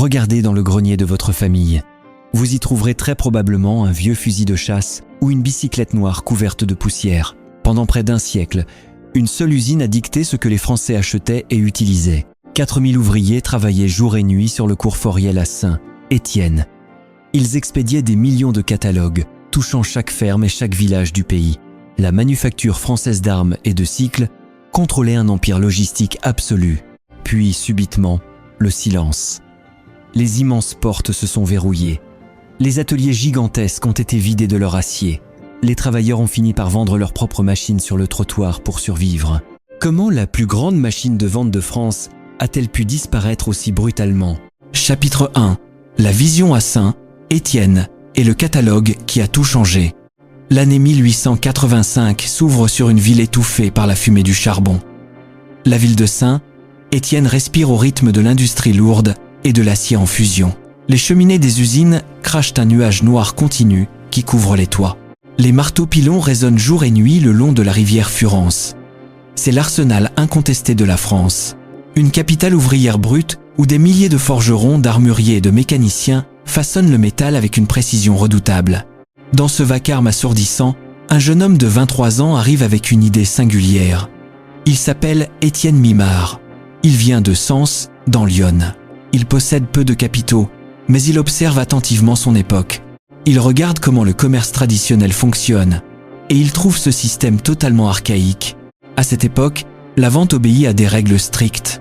regardez dans le grenier de votre famille. Vous y trouverez très probablement un vieux fusil de chasse ou une bicyclette noire couverte de poussière. Pendant près d'un siècle, une seule usine a dicté ce que les Français achetaient et utilisaient. 4000 ouvriers travaillaient jour et nuit sur le cours Foriel à Saint-Étienne. Ils expédiaient des millions de catalogues, touchant chaque ferme et chaque village du pays. La manufacture française d'armes et de cycles contrôlait un empire logistique absolu. Puis, subitement, le silence. Les immenses portes se sont verrouillées. Les ateliers gigantesques ont été vidés de leur acier. Les travailleurs ont fini par vendre leurs propres machines sur le trottoir pour survivre. Comment la plus grande machine de vente de France a-t-elle pu disparaître aussi brutalement? Chapitre 1. La vision à Saint-Étienne et le catalogue qui a tout changé. L'année 1885 s'ouvre sur une ville étouffée par la fumée du charbon. La ville de Saint-Étienne respire au rythme de l'industrie lourde et de l'acier en fusion. Les cheminées des usines crachent un nuage noir continu qui couvre les toits. Les marteaux-pilons résonnent jour et nuit le long de la rivière Furence. C'est l'arsenal incontesté de la France. Une capitale ouvrière brute où des milliers de forgerons, d'armuriers et de mécaniciens façonnent le métal avec une précision redoutable. Dans ce vacarme assourdissant, un jeune homme de 23 ans arrive avec une idée singulière. Il s'appelle Étienne Mimard. Il vient de Sens, dans l'Yonne. Il possède peu de capitaux, mais il observe attentivement son époque. Il regarde comment le commerce traditionnel fonctionne, et il trouve ce système totalement archaïque. À cette époque, la vente obéit à des règles strictes.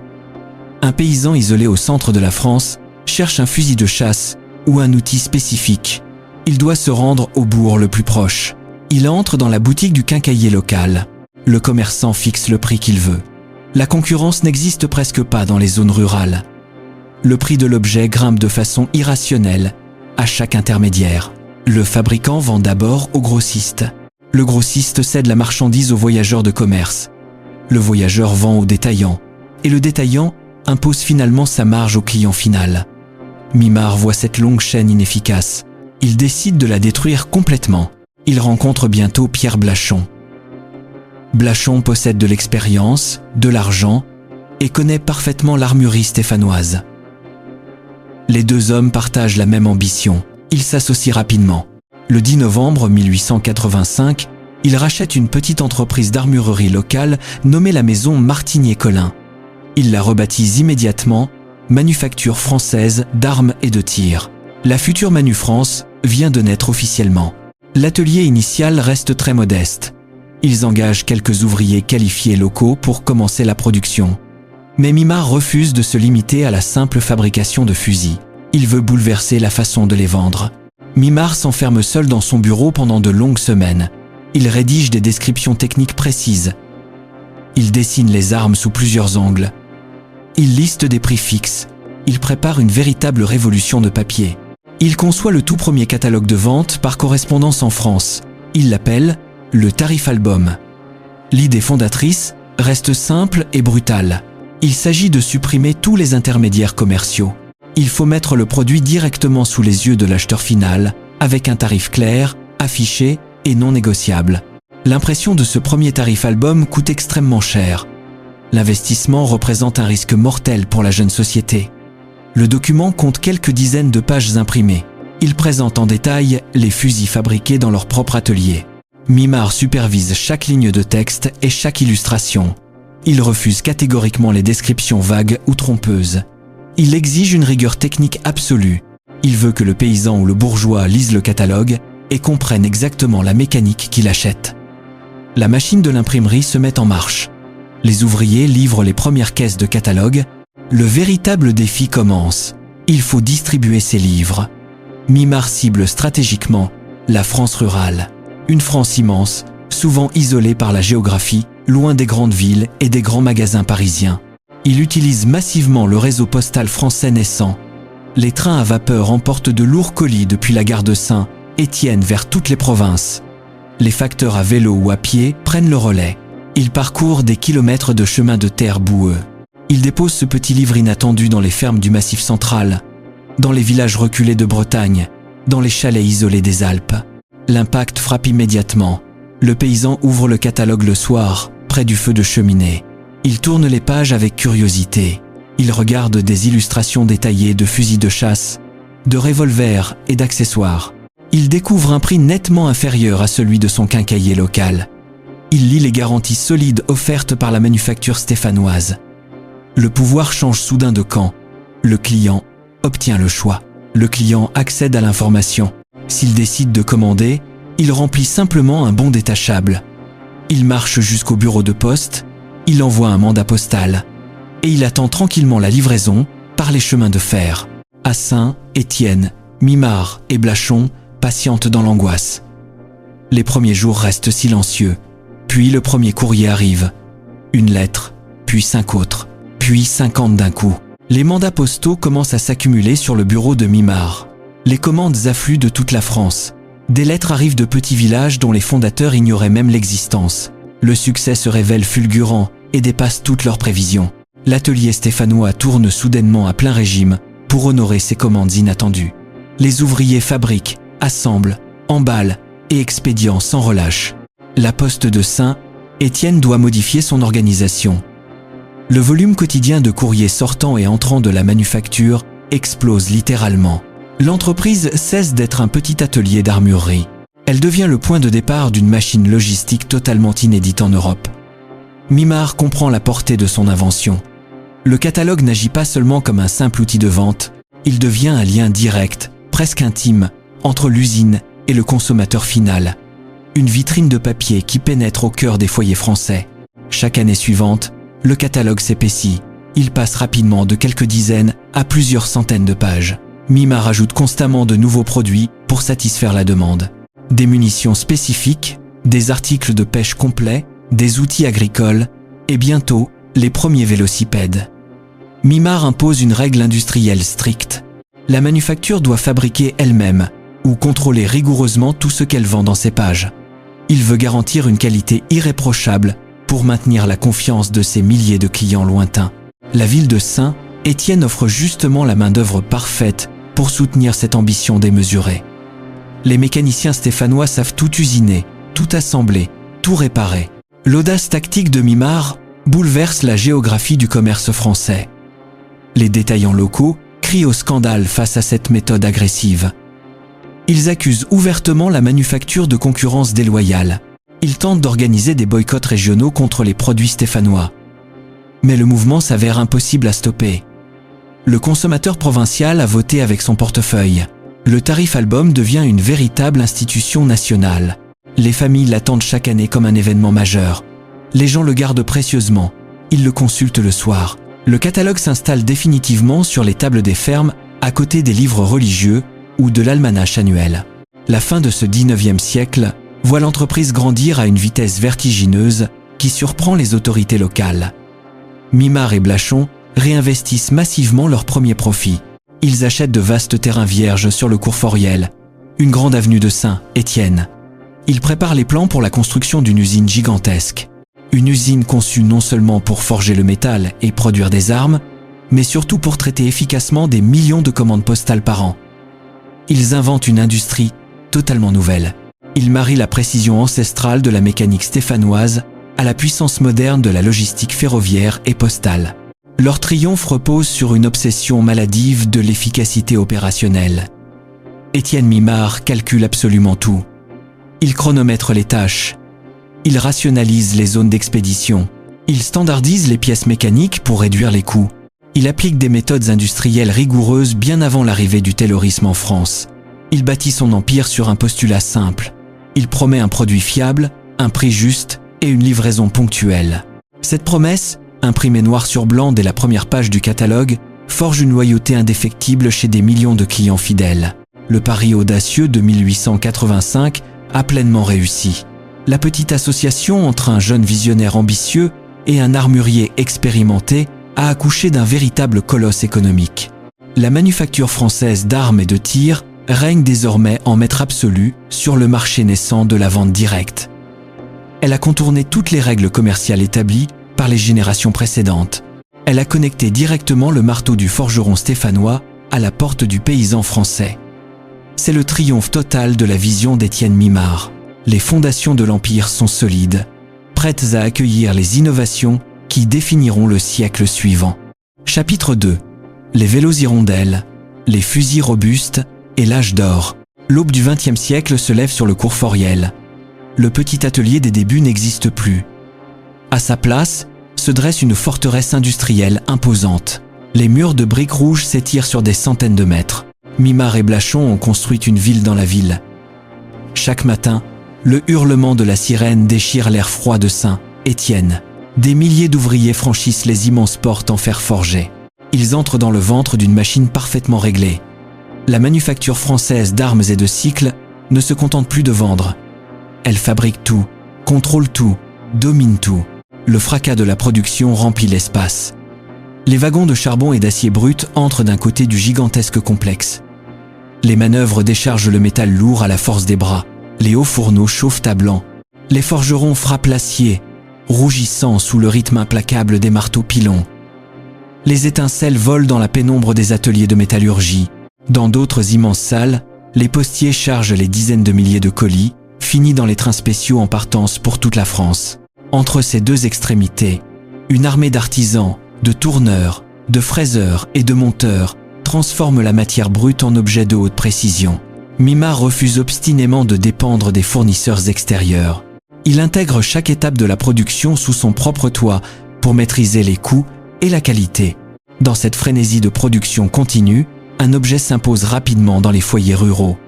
Un paysan isolé au centre de la France cherche un fusil de chasse ou un outil spécifique. Il doit se rendre au bourg le plus proche. Il entre dans la boutique du quincaillier local. Le commerçant fixe le prix qu'il veut. La concurrence n'existe presque pas dans les zones rurales. Le prix de l'objet grimpe de façon irrationnelle à chaque intermédiaire. Le fabricant vend d'abord au grossiste. Le grossiste cède la marchandise au voyageur de commerce. Le voyageur vend au détaillant. Et le détaillant impose finalement sa marge au client final. Mimard voit cette longue chaîne inefficace. Il décide de la détruire complètement. Il rencontre bientôt Pierre Blachon. Blachon possède de l'expérience, de l'argent et connaît parfaitement l'armurerie stéphanoise. Les deux hommes partagent la même ambition. Ils s'associent rapidement. Le 10 novembre 1885, ils rachètent une petite entreprise d'armurerie locale nommée la maison Martinier-Collin. Ils la rebaptisent immédiatement Manufacture française d'armes et de tir. La future Manu France vient de naître officiellement. L'atelier initial reste très modeste. Ils engagent quelques ouvriers qualifiés locaux pour commencer la production. Mais Mimard refuse de se limiter à la simple fabrication de fusils. Il veut bouleverser la façon de les vendre. Mimard s'enferme seul dans son bureau pendant de longues semaines. Il rédige des descriptions techniques précises. Il dessine les armes sous plusieurs angles. Il liste des prix fixes. Il prépare une véritable révolution de papier. Il conçoit le tout premier catalogue de vente par correspondance en France. Il l'appelle le tarif album. L'idée fondatrice reste simple et brutale. Il s'agit de supprimer tous les intermédiaires commerciaux. Il faut mettre le produit directement sous les yeux de l'acheteur final, avec un tarif clair, affiché et non négociable. L'impression de ce premier tarif album coûte extrêmement cher. L'investissement représente un risque mortel pour la jeune société. Le document compte quelques dizaines de pages imprimées. Il présente en détail les fusils fabriqués dans leur propre atelier. Mimard supervise chaque ligne de texte et chaque illustration. Il refuse catégoriquement les descriptions vagues ou trompeuses. Il exige une rigueur technique absolue. Il veut que le paysan ou le bourgeois lise le catalogue et comprenne exactement la mécanique qu'il achète. La machine de l'imprimerie se met en marche. Les ouvriers livrent les premières caisses de catalogue. Le véritable défi commence. Il faut distribuer ces livres. Mimard cible stratégiquement la France rurale. Une France immense, souvent isolée par la géographie, loin des grandes villes et des grands magasins parisiens. Il utilise massivement le réseau postal français naissant. Les trains à vapeur emportent de lourds colis depuis la gare de Saint-Étienne vers toutes les provinces. Les facteurs à vélo ou à pied prennent le relais. Ils parcourent des kilomètres de chemins de terre boueux. Ils déposent ce petit livre inattendu dans les fermes du Massif central, dans les villages reculés de Bretagne, dans les chalets isolés des Alpes. L'impact frappe immédiatement. Le paysan ouvre le catalogue le soir, près du feu de cheminée. Il tourne les pages avec curiosité. Il regarde des illustrations détaillées de fusils de chasse, de revolvers et d'accessoires. Il découvre un prix nettement inférieur à celui de son quincaillier local. Il lit les garanties solides offertes par la manufacture stéphanoise. Le pouvoir change soudain de camp. Le client obtient le choix. Le client accède à l'information. S'il décide de commander, il remplit simplement un bon détachable. Il marche jusqu'au bureau de poste, il envoie un mandat postal et il attend tranquillement la livraison par les chemins de fer. Assin, Étienne, Mimard et Blachon patientent dans l'angoisse. Les premiers jours restent silencieux, puis le premier courrier arrive. Une lettre, puis 5 autres, puis 50 d'un coup. Les mandats postaux commencent à s'accumuler sur le bureau de Mimard. Les commandes affluent de toute la France. Des lettres arrivent de petits villages dont les fondateurs ignoraient même l'existence. Le succès se révèle fulgurant et dépasse toutes leurs prévisions. L'atelier stéphanois tourne soudainement à plein régime pour honorer ces commandes inattendues. Les ouvriers fabriquent, assemblent, emballent et expédient sans relâche. La poste de Saint, Étienne doit modifier son organisation. Le volume quotidien de courriers sortant et entrant de la manufacture explose littéralement. L'entreprise cesse d'être un petit atelier d'armurerie. Elle devient le point de départ d'une machine logistique totalement inédite en Europe. Mimard comprend la portée de son invention. Le catalogue n'agit pas seulement comme un simple outil de vente, il devient un lien direct, presque intime, entre l'usine et le consommateur final. Une vitrine de papier qui pénètre au cœur des foyers français. Chaque année suivante, le catalogue s'épaissit. Il passe rapidement de quelques dizaines à plusieurs centaines de pages. Mimard ajoute constamment de nouveaux produits pour satisfaire la demande. Des munitions spécifiques, des articles de pêche complets, des outils agricoles et bientôt les premiers vélocipèdes. Mimard impose une règle industrielle stricte. La manufacture doit fabriquer elle-même ou contrôler rigoureusement tout ce qu'elle vend dans ses pages. Il veut garantir une qualité irréprochable pour maintenir la confiance de ses milliers de clients lointains. La ville de Saint, Étienne offre justement la main-d'œuvre parfaite pour soutenir cette ambition démesurée. Les mécaniciens stéphanois savent tout usiner, tout assembler, tout réparer. L'audace tactique de Mimard bouleverse la géographie du commerce français. Les détaillants locaux crient au scandale face à cette méthode agressive. Ils accusent ouvertement la manufacture de concurrence déloyale. Ils tentent d'organiser des boycotts régionaux contre les produits stéphanois. Mais le mouvement s'avère impossible à stopper. Le consommateur provincial a voté avec son portefeuille. Le tarif album devient une véritable institution nationale. Les familles l'attendent chaque année comme un événement majeur. Les gens le gardent précieusement. Ils le consultent le soir. Le catalogue s'installe définitivement sur les tables des fermes à côté des livres religieux ou de l'almanach annuel. La fin de ce 19e siècle voit l'entreprise grandir à une vitesse vertigineuse qui surprend les autorités locales. Mimard et Blachon réinvestissent massivement leurs premiers profits. Ils achètent de vastes terrains vierges sur le cours Foriel, une grande avenue de Saint, Étienne. Ils préparent les plans pour la construction d'une usine gigantesque. Une usine conçue non seulement pour forger le métal et produire des armes, mais surtout pour traiter efficacement des millions de commandes postales par an. Ils inventent une industrie totalement nouvelle. Ils marient la précision ancestrale de la mécanique stéphanoise à la puissance moderne de la logistique ferroviaire et postale. Leur triomphe repose sur une obsession maladive de l'efficacité opérationnelle. Étienne Mimard calcule absolument tout. Il chronomètre les tâches. Il rationalise les zones d'expédition. Il standardise les pièces mécaniques pour réduire les coûts. Il applique des méthodes industrielles rigoureuses bien avant l'arrivée du taylorisme en France. Il bâtit son empire sur un postulat simple. Il promet un produit fiable, un prix juste et une livraison ponctuelle. Cette promesse, imprimée noir sur blanc dès la première page du catalogue, forge une loyauté indéfectible chez des millions de clients fidèles. Le pari audacieux de 1885 a pleinement réussi. La petite association entre un jeune visionnaire ambitieux et un armurier expérimenté a accouché d'un véritable colosse économique. La manufacture française d'armes et de tirs règne désormais en maître absolu sur le marché naissant de la vente directe. Elle a contourné toutes les règles commerciales établies par les générations précédentes. Elle a connecté directement le marteau du forgeron stéphanois à la porte du paysan français. C'est le triomphe total de la vision d'Étienne Mimard. Les fondations de l'Empire sont solides, prêtes à accueillir les innovations qui définiront le siècle suivant. Chapitre 2. Les vélos hirondelles, les fusils robustes et l'âge d'or. L'aube du XXe siècle se lève sur le cours Foriel. Le petit atelier des débuts n'existe plus. À sa place, se dresse une forteresse industrielle imposante. Les murs de briques rouges s'étirent sur des centaines de mètres. Mimard et Blachon ont construit une ville dans la ville. Chaque matin, le hurlement de la sirène déchire l'air froid de Saint-Étienne. Des milliers d'ouvriers franchissent les immenses portes en fer forgé. Ils entrent dans le ventre d'une machine parfaitement réglée. La manufacture française d'armes et de cycles ne se contente plus de vendre. Elle fabrique tout, contrôle tout, domine tout. Le fracas de la production remplit l'espace. Les wagons de charbon et d'acier brut entrent d'un côté du gigantesque complexe. Les manœuvres déchargent le métal lourd à la force des bras. Les hauts fourneaux chauffent à blanc. Les forgerons frappent l'acier, rougissant sous le rythme implacable des marteaux pilons. Les étincelles volent dans la pénombre des ateliers de métallurgie. Dans d'autres immenses salles, les postiers chargent les dizaines de milliers de colis, finis dans les trains spéciaux en partance pour toute la France. Entre ces deux extrémités, une armée d'artisans, de tourneurs, de fraiseurs et de monteurs transforme la matière brute en objet de haute précision. Mimard refuse obstinément de dépendre des fournisseurs extérieurs. Il intègre chaque étape de la production sous son propre toit pour maîtriser les coûts et la qualité. Dans cette frénésie de production continue, un objet s'impose rapidement dans les foyers ruraux.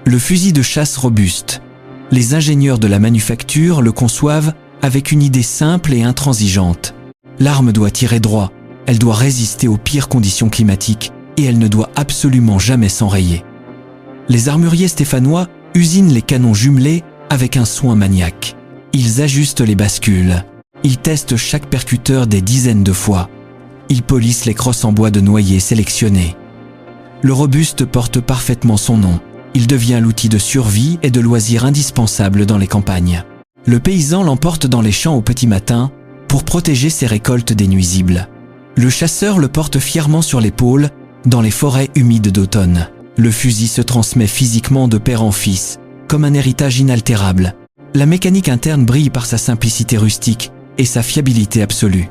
Le fusil de chasse robuste. Les ingénieurs de la manufacture le conçoivent avec une idée simple et intransigeante. L'arme doit tirer droit, elle doit résister aux pires conditions climatiques et elle ne doit absolument jamais s'enrayer. Les armuriers stéphanois usinent les canons jumelés avec un soin maniaque. Ils ajustent les bascules. Ils testent chaque percuteur des dizaines de fois. Ils polissent les crosses en bois de noyer sélectionnés. Le robuste porte parfaitement son nom. Il devient l'outil de survie et de loisir indispensable dans les campagnes. Le paysan l'emporte dans les champs au petit matin pour protéger ses récoltes des nuisibles. Le chasseur le porte fièrement sur l'épaule dans les forêts humides d'automne. Le fusil se transmet physiquement de père en fils, comme un héritage inaltérable. La mécanique interne brille par sa simplicité rustique et sa fiabilité absolue.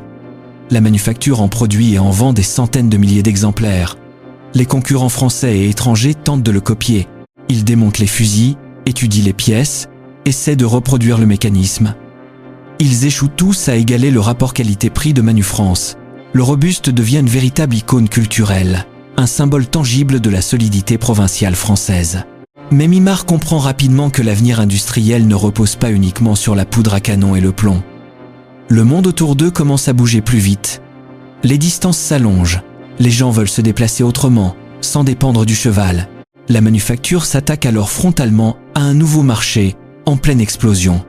La manufacture en produit et en vend des centaines de milliers d'exemplaires. Les concurrents français et étrangers tentent de le copier. Ils démontent les fusils, étudient les pièces, essaient de reproduire le mécanisme. Ils échouent tous à égaler le rapport qualité-prix de Manufrance. Le robuste devient une véritable icône culturelle, un symbole tangible de la solidité provinciale française. Mais Mimard comprend rapidement que l'avenir industriel ne repose pas uniquement sur la poudre à canon et le plomb. Le monde autour d'eux commence à bouger plus vite. Les distances s'allongent. Les gens veulent se déplacer autrement, sans dépendre du cheval. La manufacture s'attaque alors frontalement à un nouveau marché en pleine explosion.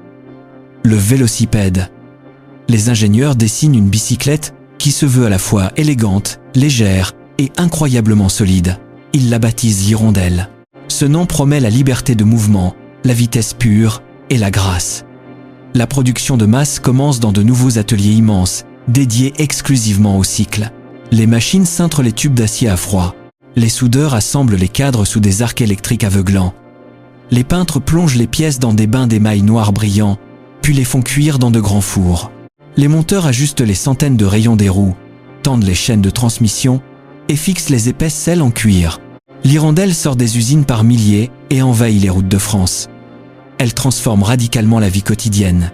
Le vélocipède. Les ingénieurs dessinent une bicyclette qui se veut à la fois élégante, légère et incroyablement solide. Ils la baptisent l'hirondelle. Ce nom promet la liberté de mouvement, la vitesse pure et la grâce. La production de masse commence dans de nouveaux ateliers immenses, dédiés exclusivement au cycle. Les machines cintrent les tubes d'acier à froid. Les soudeurs assemblent les cadres sous des arcs électriques aveuglants. Les peintres plongent les pièces dans des bains d'émail noir brillant, puis les font cuire dans de grands fours. Les monteurs ajustent les centaines de rayons des roues, tendent les chaînes de transmission et fixent les épaisses selles en cuir. L'hirondelle sort des usines par milliers et envahit les routes de France. Elle transforme radicalement la vie quotidienne.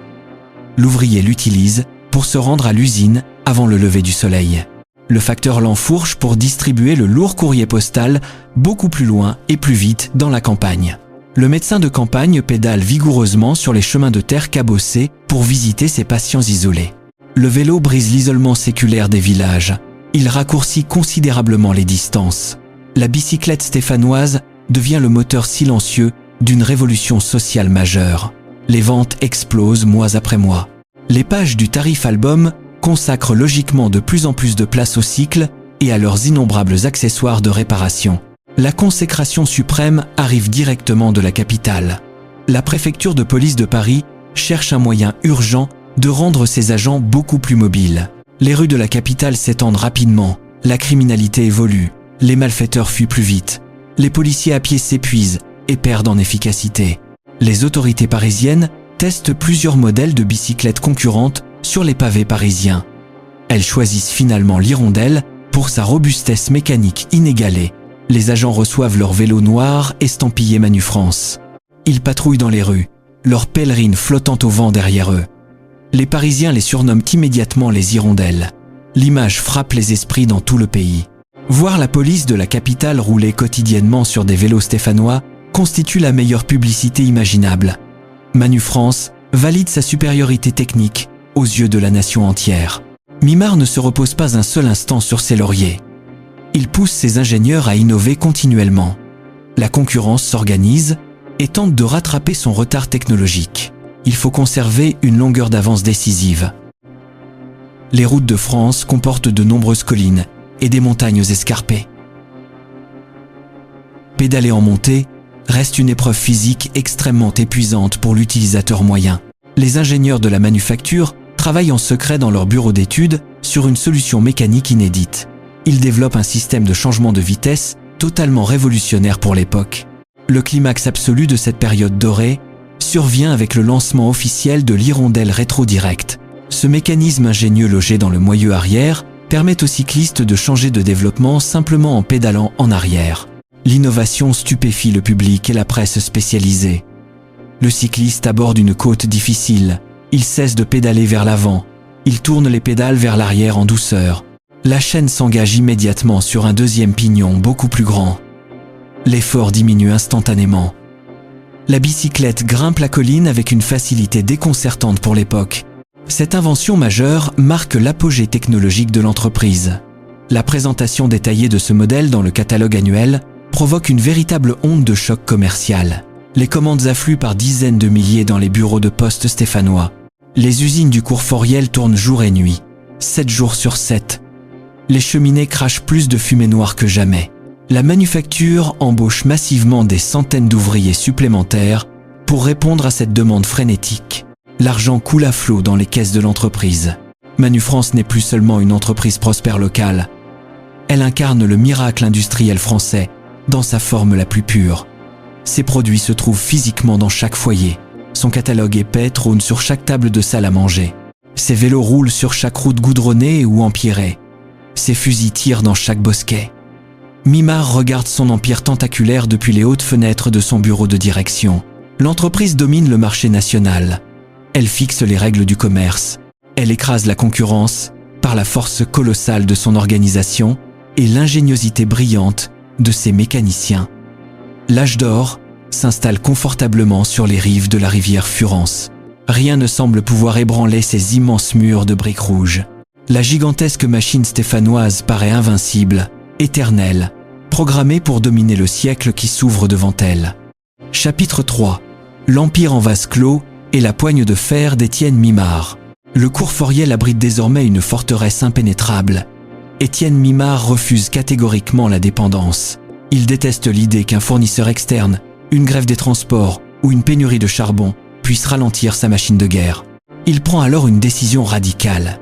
L'ouvrier l'utilise pour se rendre à l'usine avant le lever du soleil. Le facteur l'enfourche pour distribuer le lourd courrier postal beaucoup plus loin et plus vite dans la campagne. Le médecin de campagne pédale vigoureusement sur les chemins de terre cabossés pour visiter ses patients isolés. Le vélo brise l'isolement séculaire des villages. Il raccourcit considérablement les distances. La bicyclette stéphanoise devient le moteur silencieux d'une révolution sociale majeure. Les ventes explosent mois après mois. Les pages du tarif album consacrent logiquement de plus en plus de place au cycle et à leurs innombrables accessoires de réparation. La consécration suprême arrive directement de la capitale. La préfecture de police de Paris cherche un moyen urgent de rendre ses agents beaucoup plus mobiles. Les rues de la capitale s'étendent rapidement, la criminalité évolue, les malfaiteurs fuient plus vite, les policiers à pied s'épuisent et perdent en efficacité. Les autorités parisiennes testent plusieurs modèles de bicyclettes concurrentes sur les pavés parisiens. Elles choisissent finalement l'Hirondelle pour sa robustesse mécanique inégalée. Les agents reçoivent leur vélo noir estampillé Manu France. Ils patrouillent dans les rues, leurs pèlerines flottant au vent derrière eux. Les Parisiens les surnomment immédiatement les Hirondelles. L'image frappe les esprits dans tout le pays. Voir la police de la capitale rouler quotidiennement sur des vélos stéphanois constitue la meilleure publicité imaginable. Manu France valide sa supériorité technique aux yeux de la nation entière. Mimar ne se repose pas un seul instant sur ses lauriers. Il pousse ses ingénieurs à innover continuellement. La concurrence s'organise et tente de rattraper son retard technologique. Il faut conserver une longueur d'avance décisive. Les routes de France comportent de nombreuses collines et des montagnes escarpées. Pédaler en montée reste une épreuve physique extrêmement épuisante pour l'utilisateur moyen. Les ingénieurs de la manufacture travaillent en secret dans leur bureau d'études sur une solution mécanique inédite. Ils développent un système de changement de vitesse totalement révolutionnaire pour l'époque. Le climax absolu de cette période dorée survient avec le lancement officiel de l'Hirondelle Rétro-Direct. Ce mécanisme ingénieux logé dans le moyeu arrière permet aux cyclistes de changer de développement simplement en pédalant en arrière. L'innovation stupéfie le public et la presse spécialisée. Le cycliste aborde une côte difficile. Il cesse de pédaler vers l'avant. Il tourne les pédales vers l'arrière en douceur. La chaîne s'engage immédiatement sur un deuxième pignon beaucoup plus grand. L'effort diminue instantanément. La bicyclette grimpe la colline avec une facilité déconcertante pour l'époque. Cette invention majeure marque l'apogée technologique de l'entreprise. La présentation détaillée de ce modèle dans le catalogue annuel provoque une véritable onde de choc commercial. Les commandes affluent par dizaines de milliers dans les bureaux de poste stéphanois. Les usines du cours Foriel tournent jour et nuit, 7 jours sur 7. Les cheminées crachent plus de fumée noire que jamais. La manufacture embauche massivement des centaines d'ouvriers supplémentaires pour répondre à cette demande frénétique. L'argent coule à flot dans les caisses de l'entreprise. Manu France n'est plus seulement une entreprise prospère locale. Elle incarne le miracle industriel français dans sa forme la plus pure. Ses produits se trouvent physiquement dans chaque foyer. Son catalogue épais trône sur chaque table de salle à manger. Ses vélos roulent sur chaque route goudronnée ou empierrée. Ses fusils tirent dans chaque bosquet. Mimar regarde son empire tentaculaire depuis les hautes fenêtres de son bureau de direction. L'entreprise domine le marché national. Elle fixe les règles du commerce. Elle écrase la concurrence par la force colossale de son organisation et l'ingéniosité brillante de ses mécaniciens. L'âge d'or s'installe confortablement sur les rives de la rivière Furence. Rien ne semble pouvoir ébranler ces immenses murs de briques rouges. La gigantesque machine stéphanoise paraît invincible, éternelle, programmée pour dominer le siècle qui s'ouvre devant elle. Chapitre 3. L'Empire en vase clos et la poigne de fer d'Étienne Mimar. Le cours Foriel abrite désormais une forteresse impénétrable. Étienne Mimar refuse catégoriquement la dépendance. Il déteste l'idée qu'un fournisseur externe, une grève des transports ou une pénurie de charbon puisse ralentir sa machine de guerre. Il prend alors une décision radicale.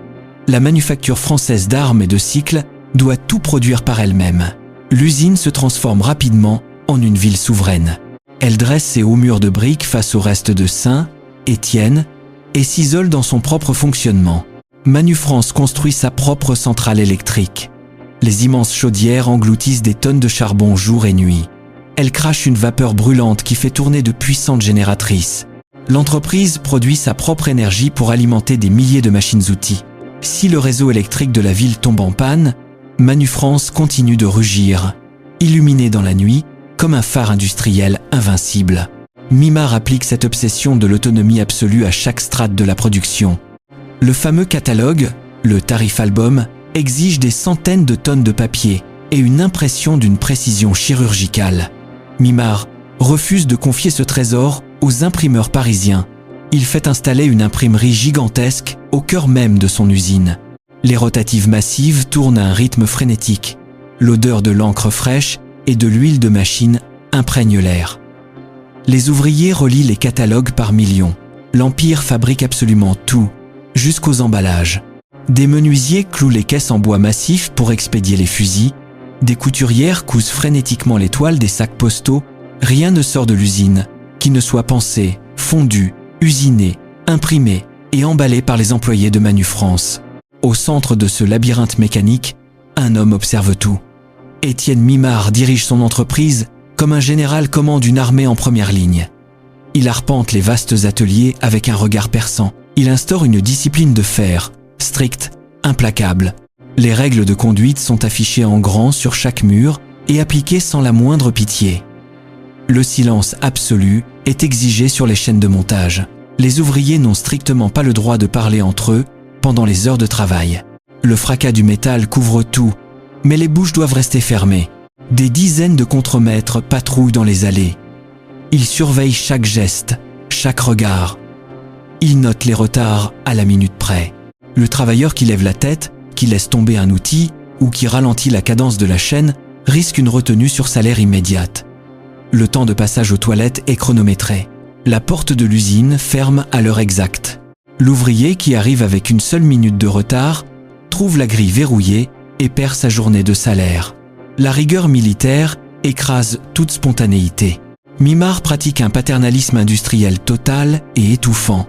La manufacture française d'armes et de cycles doit tout produire par elle-même. L'usine se transforme rapidement en une ville souveraine. Elle dresse ses hauts murs de briques face au reste de Saint, Étienne, et s'isole dans son propre fonctionnement. Manu France construit sa propre centrale électrique. Les immenses chaudières engloutissent des tonnes de charbon jour et nuit. Elles crachent une vapeur brûlante qui fait tourner de puissantes génératrices. L'entreprise produit sa propre énergie pour alimenter des milliers de machines-outils. Si le réseau électrique de la ville tombe en panne, Manu France continue de rugir, illuminé dans la nuit comme un phare industriel invincible. Mimar applique cette obsession de l'autonomie absolue à chaque strate de la production. Le fameux catalogue, le tarif album, exige des centaines de tonnes de papier et une impression d'une précision chirurgicale. Mimar refuse de confier ce trésor aux imprimeurs parisiens. Il fait installer une imprimerie gigantesque au cœur même de son usine. Les rotatives massives tournent à un rythme frénétique. L'odeur de l'encre fraîche et de l'huile de machine imprègne l'air. Les ouvriers relient les catalogues par millions. L'Empire fabrique absolument tout, jusqu'aux emballages. Des menuisiers clouent les caisses en bois massif pour expédier les fusils. Des couturières cousent frénétiquement les toiles des sacs postaux. Rien ne sort de l'usine qui ne soit pensé, fondu, usiné, imprimé et emballé par les employés de Manu France. Au centre de ce labyrinthe mécanique, un homme observe tout. Étienne Mimard dirige son entreprise comme un général commande une armée en première ligne. Il arpente les vastes ateliers avec un regard perçant. Il instaure une discipline de fer, stricte, implacable. Les règles de conduite sont affichées en grand sur chaque mur et appliquées sans la moindre pitié. Le silence absolu est exigé sur les chaînes de montage. Les ouvriers n'ont strictement pas le droit de parler entre eux pendant les heures de travail. Le fracas du métal couvre tout, mais les bouches doivent rester fermées. Des dizaines de contremaîtres patrouillent dans les allées. Ils surveillent chaque geste, chaque regard. Ils notent les retards à la minute près. Le travailleur qui lève la tête, qui laisse tomber un outil ou qui ralentit la cadence de la chaîne risque une retenue sur salaire immédiate. Le temps de passage aux toilettes est chronométré. La porte de l'usine ferme à l'heure exacte. L'ouvrier qui arrive avec une seule minute de retard trouve la grille verrouillée et perd sa journée de salaire. La rigueur militaire écrase toute spontanéité. Mimard pratique un paternalisme industriel total et étouffant.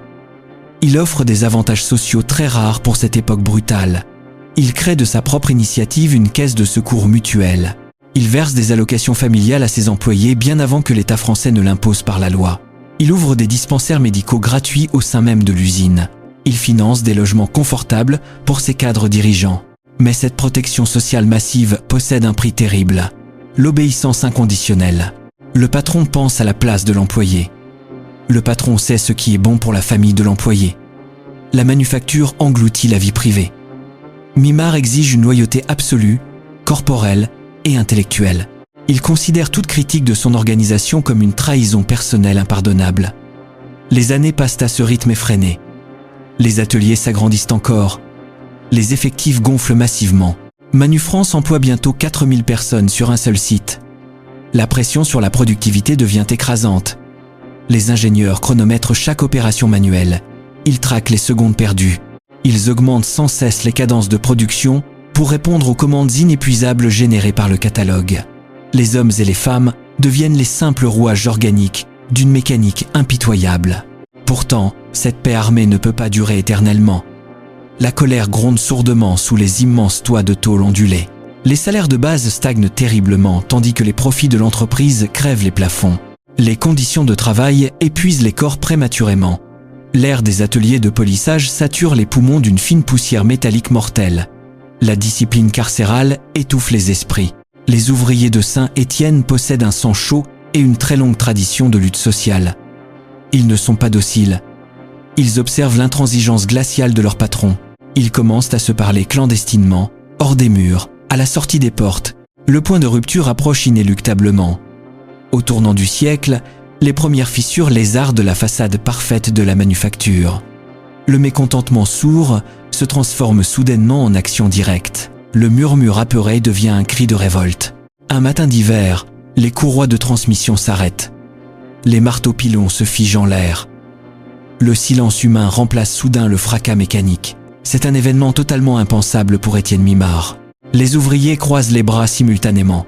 Il offre des avantages sociaux très rares pour cette époque brutale. Il crée de sa propre initiative une caisse de secours mutuelle. Il verse des allocations familiales à ses employés bien avant que l'État français ne l'impose par la loi. Il ouvre des dispensaires médicaux gratuits au sein même de l'usine. Il finance des logements confortables pour ses cadres dirigeants. Mais cette protection sociale massive possède un prix terrible. L'obéissance inconditionnelle. Le patron pense à la place de l'employé. Le patron sait ce qui est bon pour la famille de l'employé. La manufacture engloutit la vie privée. Mimard exige une loyauté absolue, corporelle et intellectuelle. Il considère toute critique de son organisation comme une trahison personnelle impardonnable. Les années passent à ce rythme effréné. Les ateliers s'agrandissent encore. Les effectifs gonflent massivement. Manufrance emploie bientôt 4000 personnes sur un seul site. La pression sur la productivité devient écrasante. Les ingénieurs chronomètrent chaque opération manuelle. Ils traquent les secondes perdues. Ils augmentent sans cesse les cadences de production pour répondre aux commandes inépuisables générées par le catalogue. Les hommes et les femmes deviennent les simples rouages organiques d'une mécanique impitoyable. Pourtant, cette paix armée ne peut pas durer éternellement. La colère gronde sourdement sous les immenses toits de tôle ondulés. Les salaires de base stagnent terriblement, tandis que les profits de l'entreprise crèvent les plafonds. Les conditions de travail épuisent les corps prématurément. L'air des ateliers de polissage sature les poumons d'une fine poussière métallique mortelle. La discipline carcérale étouffe les esprits. Les ouvriers de Saint-Étienne possèdent un sang chaud et une très longue tradition de lutte sociale. Ils ne sont pas dociles. Ils observent l'intransigeance glaciale de leur patron. Ils commencent à se parler clandestinement, hors des murs, à la sortie des portes. Le point de rupture approche inéluctablement. Au tournant du siècle, les premières fissures lézardent la façade parfaite de la manufacture. Le mécontentement sourd se transforme soudainement en action directe. Le murmure apeuré devient un cri de révolte. Un matin d'hiver, les courroies de transmission s'arrêtent. Les marteaux-pilons se figent en l'air. Le silence humain remplace soudain le fracas mécanique. C'est un événement totalement impensable pour Étienne Mimard. Les ouvriers croisent les bras simultanément.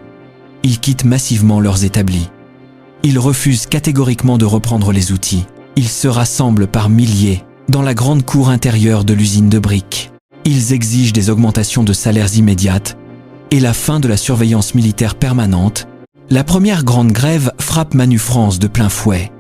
Ils quittent massivement leurs établis. Ils refusent catégoriquement de reprendre les outils. Ils se rassemblent par milliers dans la grande cour intérieure de l'usine de briques. Ils exigent des augmentations de salaires immédiates et la fin de la surveillance militaire permanente. La première grande grève frappe Manufrance de plein fouet.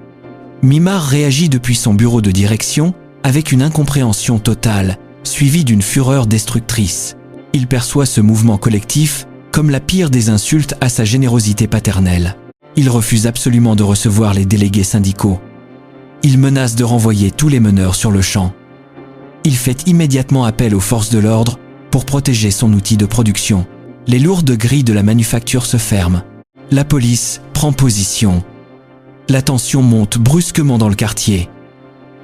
Mimard réagit depuis son bureau de direction avec une incompréhension totale, suivie d'une fureur destructrice. Il perçoit ce mouvement collectif comme la pire des insultes à sa générosité paternelle. Il refuse absolument de recevoir les délégués syndicaux. Il menace de renvoyer tous les meneurs sur le champ. Il fait immédiatement appel aux forces de l'ordre pour protéger son outil de production. Les lourdes grilles de la manufacture se ferment. La police prend position. La tension monte brusquement dans le quartier.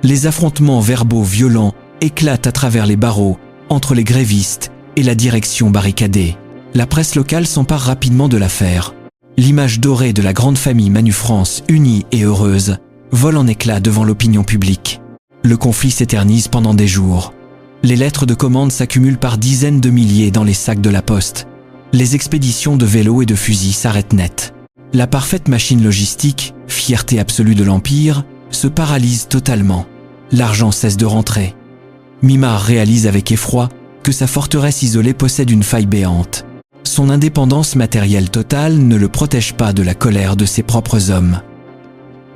Les affrontements verbaux violents éclatent à travers les barreaux entre les grévistes et la direction barricadée. La presse locale s'empare rapidement de l'affaire. L'image dorée de la grande famille Manufrance unie et heureuse vole en éclats devant l'opinion publique. Le conflit s'éternise pendant des jours. Les lettres de commande s'accumulent par dizaines de milliers dans les sacs de la poste. Les expéditions de vélos et de fusils s'arrêtent net. La parfaite machine logistique, fierté absolue de l'Empire, se paralyse totalement. L'argent cesse de rentrer. Mimard réalise avec effroi que sa forteresse isolée possède une faille béante. Son indépendance matérielle totale ne le protège pas de la colère de ses propres hommes.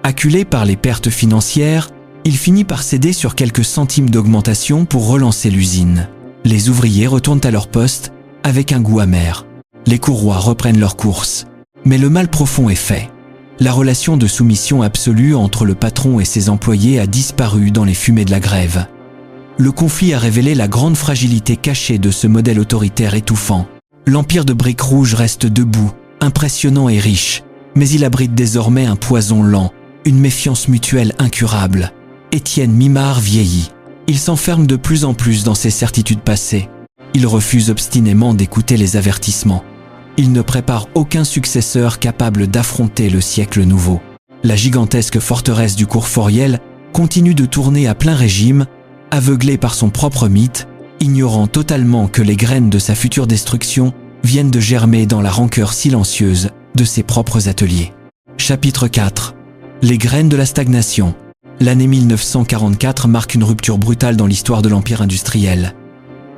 Acculé par les pertes financières, il finit par céder sur quelques centimes d'augmentation pour relancer l'usine. Les ouvriers retournent à leur poste avec un goût amer. Les courroies reprennent leur course. Mais le mal profond est fait. La relation de soumission absolue entre le patron et ses employés a disparu dans les fumées de la grève. Le conflit a révélé la grande fragilité cachée de ce modèle autoritaire étouffant. L'empire de briques rouges reste debout, impressionnant et riche, mais il abrite désormais un poison lent, une méfiance mutuelle incurable. Étienne Mimard vieillit. Il s'enferme de plus en plus dans ses certitudes passées. Il refuse obstinément d'écouter les avertissements. Il ne prépare aucun successeur capable d'affronter le siècle nouveau. La gigantesque forteresse du cours Foriel continue de tourner à plein régime, aveuglé par son propre mythe, ignorant totalement que les graines de sa future destruction viennent de germer dans la rancœur silencieuse de ses propres ateliers. Chapitre 4. Les graines de la stagnation. L'année 1944 marque une rupture brutale dans l'histoire de l'empire industriel.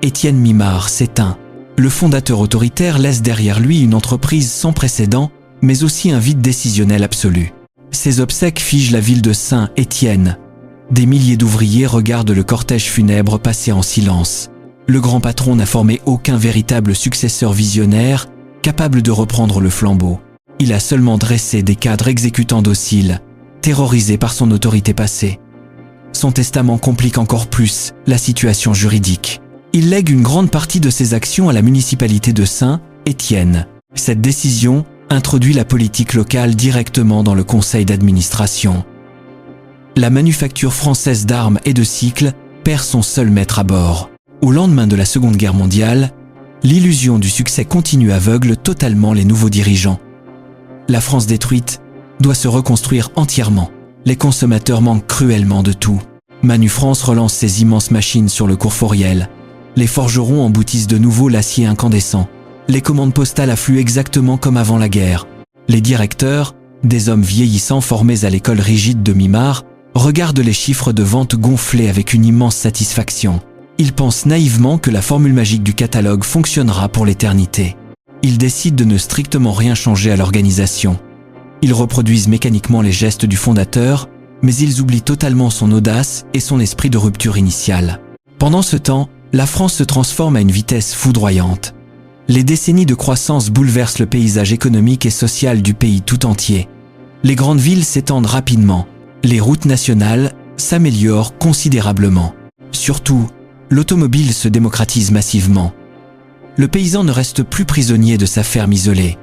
Étienne Mimard s'éteint. Le fondateur autoritaire laisse derrière lui une entreprise sans précédent, mais aussi un vide décisionnel absolu. Ses obsèques figent la ville de Saint-Étienne. Des milliers d'ouvriers regardent le cortège funèbre passer en silence. Le grand patron n'a formé aucun véritable successeur visionnaire capable de reprendre le flambeau. Il a seulement dressé des cadres exécutants dociles, terrorisés par son autorité passée. Son testament complique encore plus la situation juridique. Il lègue une grande partie de ses actions à la municipalité de Saint-Étienne. Cette décision introduit la politique locale directement dans le conseil d'administration. La manufacture française d'armes et de cycles perd son seul maître à bord. Au lendemain de la Seconde Guerre mondiale, l'illusion du succès continue aveugle totalement les nouveaux dirigeants. La France détruite doit se reconstruire entièrement. Les consommateurs manquent cruellement de tout. Manu France relance ses immenses machines sur le cours Foriel. Les forgerons emboutissent de nouveau l'acier incandescent. Les commandes postales affluent exactement comme avant la guerre. Les directeurs, des hommes vieillissants formés à l'école rigide de Mimard, regardent les chiffres de vente gonfler avec une immense satisfaction. Ils pensent naïvement que la formule magique du catalogue fonctionnera pour l'éternité. Ils décident de ne strictement rien changer à l'organisation. Ils reproduisent mécaniquement les gestes du fondateur, mais ils oublient totalement son audace et son esprit de rupture initiale. Pendant ce temps, la France se transforme à une vitesse foudroyante. Les décennies de croissance bouleversent le paysage économique et social du pays tout entier. Les grandes villes s'étendent rapidement. Les routes nationales s'améliorent considérablement. Surtout, l'automobile se démocratise massivement. Le paysan ne reste plus prisonnier de sa ferme isolée.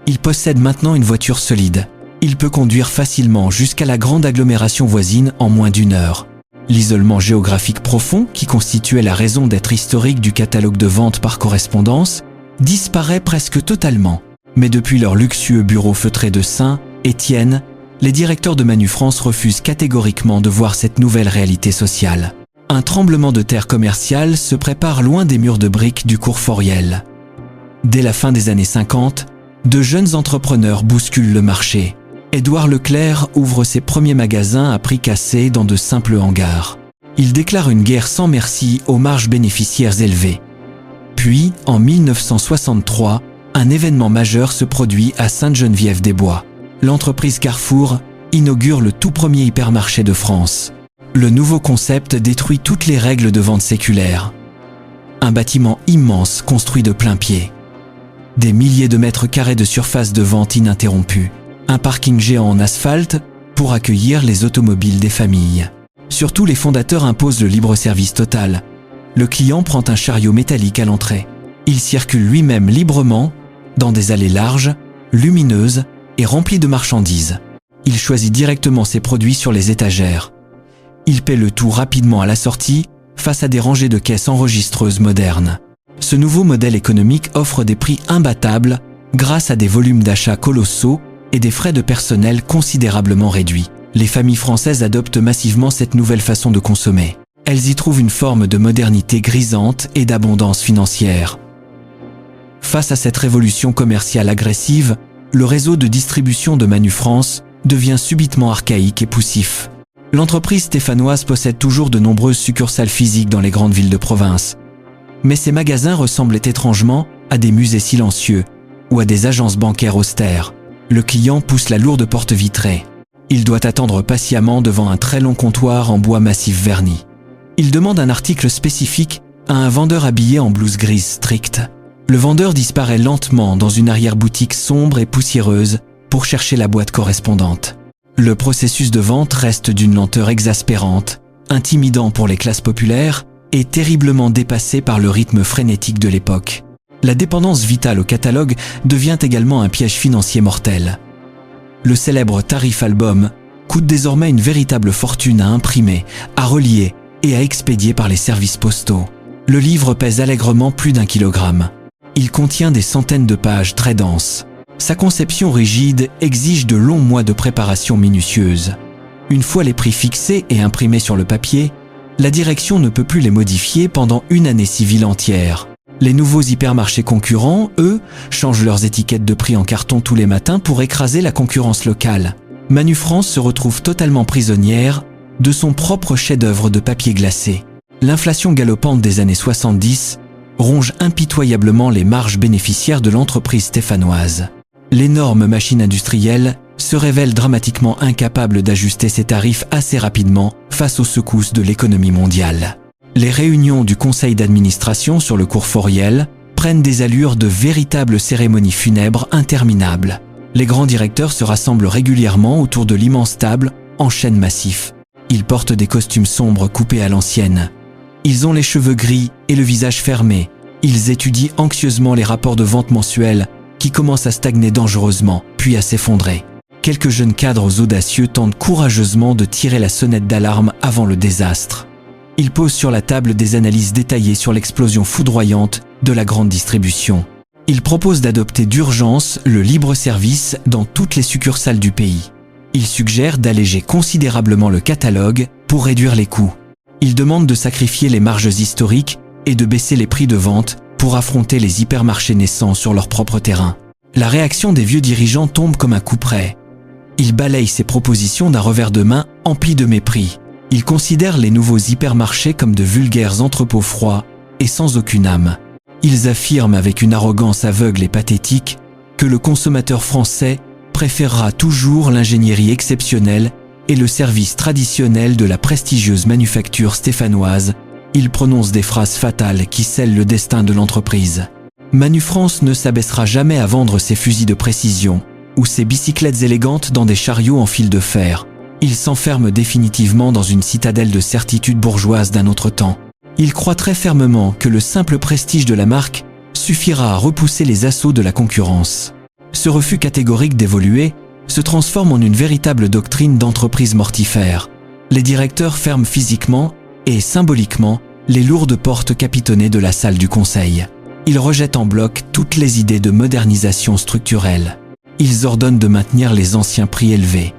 Il possède maintenant une voiture solide. Il peut conduire facilement jusqu'à la grande agglomération voisine en moins d'1 heure. L'isolement géographique profond, qui constituait la raison d'être historique du catalogue de vente par correspondance, disparaît presque totalement. Mais depuis leur luxueux bureau feutré de Saint-Étienne, les directeurs de Manu France refusent catégoriquement de voir cette nouvelle réalité sociale. Un tremblement de terre commercial se prépare loin des murs de briques du cours Foriel. Dès la fin des années 50, de jeunes entrepreneurs bousculent le marché. Édouard Leclerc ouvre ses premiers magasins à prix cassé dans de simples hangars. Il déclare une guerre sans merci aux marges bénéficiaires élevées. Puis, en 1963, un événement majeur se produit à Sainte-Geneviève-des-Bois. L'entreprise Carrefour inaugure le tout premier hypermarché de France. Le nouveau concept détruit toutes les règles de vente séculaire. Un bâtiment immense construit de plain-pied. Des milliers de mètres carrés de surface de vente ininterrompue. Un parking géant en asphalte pour accueillir les automobiles des familles. Surtout, les fondateurs imposent le libre-service total. Le client prend un chariot métallique à l'entrée. Il circule lui-même librement dans des allées larges, lumineuses et remplies de marchandises. Il choisit directement ses produits sur les étagères. Il paie le tout rapidement à la sortie face à des rangées de caisses enregistreuses modernes. Ce nouveau modèle économique offre des prix imbattables grâce à des volumes d'achats colossaux et des frais de personnel considérablement réduits. Les familles françaises adoptent massivement cette nouvelle façon de consommer. Elles y trouvent une forme de modernité grisante et d'abondance financière. Face à cette révolution commerciale agressive, le réseau de distribution de Manu France devient subitement archaïque et poussif. L'entreprise stéphanoise possède toujours de nombreuses succursales physiques dans les grandes villes de province. Mais ces magasins ressemblaient étrangement à des musées silencieux ou à des agences bancaires austères. Le client pousse la lourde porte vitrée. Il doit attendre patiemment devant un très long comptoir en bois massif verni. Il demande un article spécifique à un vendeur habillé en blouse grise stricte. Le vendeur disparaît lentement dans une arrière-boutique sombre et poussiéreuse pour chercher la boîte correspondante. Le processus de vente reste d'une lenteur exaspérante, intimidant pour les classes populaires et terriblement dépassé par le rythme frénétique de l'époque. La dépendance vitale au catalogue devient également un piège financier mortel. Le célèbre tarif album coûte désormais une véritable fortune à imprimer, à relier et à expédier par les services postaux. Le livre pèse allègrement plus d'1 kilogramme. Il contient des centaines de pages très denses. Sa conception rigide exige de longs mois de préparation minutieuse. Une fois les prix fixés et imprimés sur le papier, la direction ne peut plus les modifier pendant une année civile entière. Les nouveaux hypermarchés concurrents, eux, changent leurs étiquettes de prix en carton tous les matins pour écraser la concurrence locale. Manufrance se retrouve totalement prisonnière de son propre chef-d'œuvre de papier glacé. L'inflation galopante des années 70 ronge impitoyablement les marges bénéficiaires de l'entreprise stéphanoise. L'énorme machine industrielle se révèle dramatiquement incapable d'ajuster ses tarifs assez rapidement face aux secousses de l'économie mondiale. Les réunions du conseil d'administration sur le cours Foriel prennent des allures de véritables cérémonies funèbres interminables. Les grands directeurs se rassemblent régulièrement autour de l'immense table en chêne massif. Ils portent des costumes sombres coupés à l'ancienne. Ils ont les cheveux gris et le visage fermé. Ils étudient anxieusement les rapports de vente mensuels qui commencent à stagner dangereusement, puis à s'effondrer. Quelques jeunes cadres audacieux tentent courageusement de tirer la sonnette d'alarme avant le désastre. Ils posent sur la table des analyses détaillées sur l'explosion foudroyante de la grande distribution. Ils proposent d'adopter d'urgence le libre-service dans toutes les succursales du pays. Ils suggèrent d'alléger considérablement le catalogue pour réduire les coûts. Ils demandent de sacrifier les marges historiques et de baisser les prix de vente pour affronter les hypermarchés naissants sur leur propre terrain. La réaction des vieux dirigeants tombe comme un coup près. Ils balayent ces propositions d'un revers de main empli de mépris. Ils considèrent les nouveaux hypermarchés comme de vulgaires entrepôts froids et sans aucune âme. Ils affirment avec une arrogance aveugle et pathétique que le consommateur français préférera toujours l'ingénierie exceptionnelle et le service traditionnel de la prestigieuse manufacture stéphanoise. Ils prononcent des phrases fatales qui scellent le destin de l'entreprise. Manufrance ne s'abaissera jamais à vendre ses fusils de précision ou ses bicyclettes élégantes dans des chariots en fil de fer. Il s'enferme définitivement dans une citadelle de certitude bourgeoise d'un autre temps. Il croit très fermement que le simple prestige de la marque suffira à repousser les assauts de la concurrence. Ce refus catégorique d'évoluer se transforme en une véritable doctrine d'entreprise mortifère. Les directeurs ferment physiquement et symboliquement les lourdes portes capitonnées de la salle du conseil. Ils rejettent en bloc toutes les idées de modernisation structurelle. Ils ordonnent de maintenir les anciens prix élevés.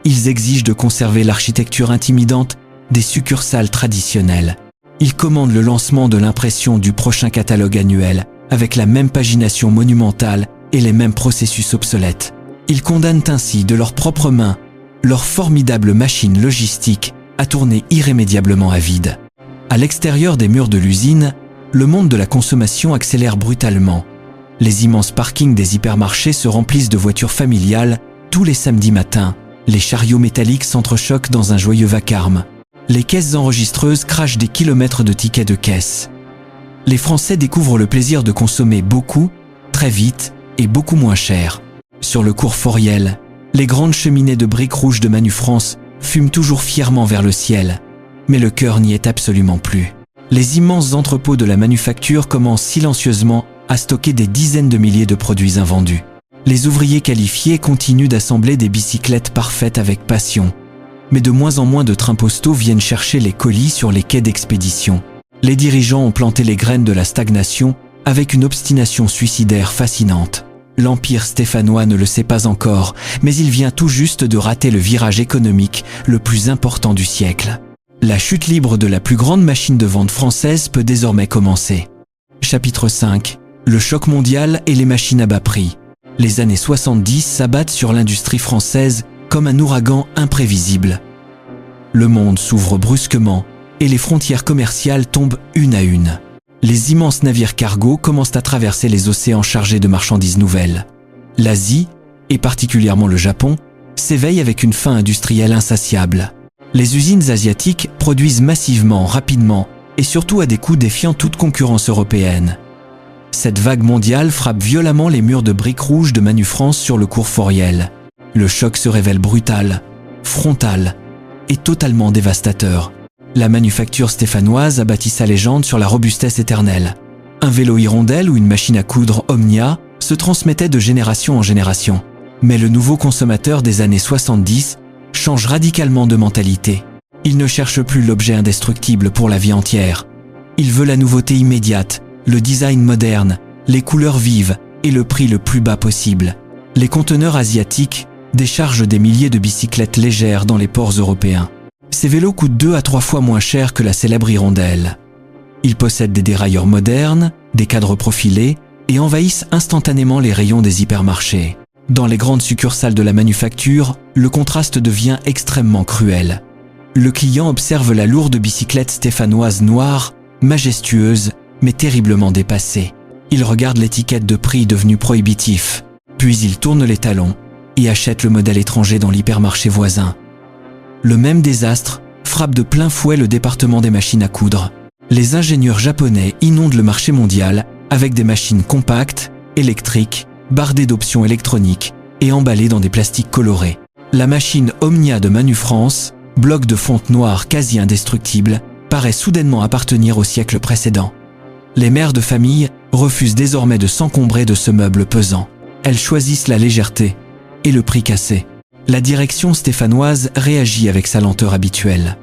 Ils exigent de conserver l'architecture intimidante des succursales traditionnelles. Ils commandent le lancement de l'impression du prochain catalogue annuel avec la même pagination monumentale et les mêmes processus obsolètes. Ils condamnent ainsi de leurs propres mains leur formidable machine logistique à tourner irrémédiablement à vide. À l'extérieur des murs de l'usine, le monde de la consommation accélère brutalement. Les immenses parkings des hypermarchés se remplissent de voitures familiales tous les samedis matins. Les chariots métalliques s'entrechoquent dans un joyeux vacarme. Les caisses enregistreuses crachent des kilomètres de tickets de caisse. Les Français découvrent le plaisir de consommer beaucoup, très vite et beaucoup moins cher. Sur le cours Foriel, les grandes cheminées de briques rouges de Manufrance fument toujours fièrement vers le ciel, mais le cœur n'y est absolument plus. Les immenses entrepôts de la manufacture commencent silencieusement à stocker des dizaines de milliers de produits invendus. Les ouvriers qualifiés continuent d'assembler des bicyclettes parfaites avec passion, mais de moins en moins de trains postaux viennent chercher les colis sur les quais d'expédition. Les dirigeants ont planté les graines de la stagnation avec une obstination suicidaire fascinante. L'empire stéphanois ne le sait pas encore, mais il vient tout juste de rater le virage économique le plus important du siècle. La chute libre de la plus grande machine de vente française peut désormais commencer. Chapitre 5. Le choc mondial et les machines à bas prix. Les années 70 s'abattent sur l'industrie française comme un ouragan imprévisible. Le monde s'ouvre brusquement et les frontières commerciales tombent une à une. Les immenses navires cargo commencent à traverser les océans chargés de marchandises nouvelles. L'Asie, et particulièrement le Japon, s'éveille avec une faim industrielle insatiable. Les usines asiatiques produisent massivement, rapidement, et surtout à des coûts défiant toute concurrence européenne. Cette vague mondiale frappe violemment les murs de briques rouges de Manufrance sur le cours Foriel. Le choc se révèle brutal, frontal et totalement dévastateur. La manufacture stéphanoise a bâti sa légende sur la robustesse éternelle. Un vélo hirondelle ou une machine à coudre Omnia se transmettait de génération en génération. Mais le nouveau consommateur des années 70 change radicalement de mentalité. Il ne cherche plus l'objet indestructible pour la vie entière. Il veut la nouveauté immédiate, le design moderne, les couleurs vives et le prix le plus bas possible. Les conteneurs asiatiques déchargent des milliers de bicyclettes légères dans les ports européens. Ces vélos coûtent 2 à 3 fois moins cher que la célèbre hirondelle. Ils possèdent des dérailleurs modernes, des cadres profilés et envahissent instantanément les rayons des hypermarchés. Dans les grandes succursales de la manufacture, le contraste devient extrêmement cruel. Le client observe la lourde bicyclette stéphanoise noire, majestueuse, mais terriblement dépassée. Il regarde l'étiquette de prix devenue prohibitif, puis il tourne les talons et achète le modèle étranger dans l'hypermarché voisin. Le même désastre frappe de plein fouet le département des machines à coudre. Les ingénieurs japonais inondent le marché mondial avec des machines compactes, électriques, bardées d'options électroniques et emballées dans des plastiques colorés. La machine Omnia de Manufrance, bloc de fonte noire quasi indestructible, paraît soudainement appartenir au siècle précédent. Les mères de famille refusent désormais de s'encombrer de ce meuble pesant. Elles choisissent la légèreté et le prix cassé. La direction stéphanoise réagit avec sa lenteur habituelle.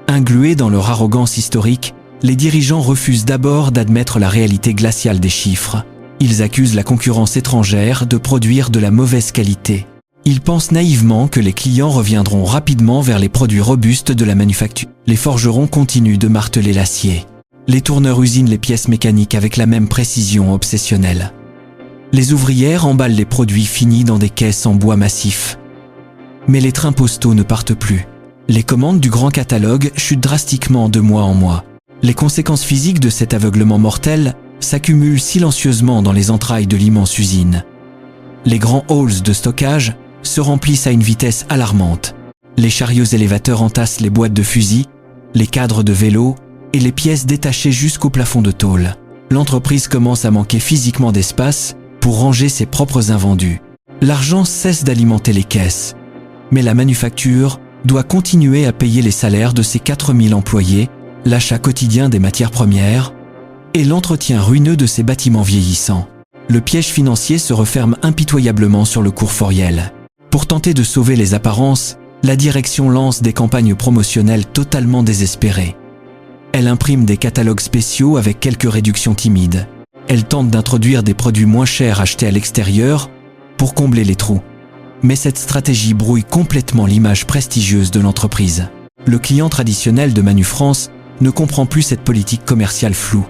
Englués dans leur arrogance historique, les dirigeants refusent d'abord d'admettre la réalité glaciale des chiffres. Ils accusent la concurrence étrangère de produire de la mauvaise qualité. Ils pensent naïvement que les clients reviendront rapidement vers les produits robustes de la manufacture. Les forgerons continuent de marteler l'acier. Les tourneurs usinent les pièces mécaniques avec la même précision obsessionnelle. Les ouvrières emballent les produits finis dans des caisses en bois massif. Mais les trains postaux ne partent plus. Les commandes du grand catalogue chutent drastiquement de mois en mois. Les conséquences physiques de cet aveuglement mortel s'accumulent silencieusement dans les entrailles de l'immense usine. Les grands halls de stockage se remplissent à une vitesse alarmante. Les chariots élévateurs entassent les boîtes de fusils, les cadres de vélos et les pièces détachées jusqu'au plafond de tôle. L'entreprise commence à manquer physiquement d'espace pour ranger ses propres invendus. L'argent cesse d'alimenter les caisses, mais la manufacture doit continuer à payer les salaires de ses 4000 employés, l'achat quotidien des matières premières et l'entretien ruineux de ses bâtiments vieillissants. Le piège financier se referme impitoyablement sur le cours Foriel. Pour tenter de sauver les apparences, la direction lance des campagnes promotionnelles totalement désespérées. Elle imprime des catalogues spéciaux avec quelques réductions timides. Elle tente d'introduire des produits moins chers achetés à l'extérieur pour combler les trous. Mais cette stratégie brouille complètement l'image prestigieuse de l'entreprise. Le client traditionnel de Manufrance ne comprend plus cette politique commerciale floue.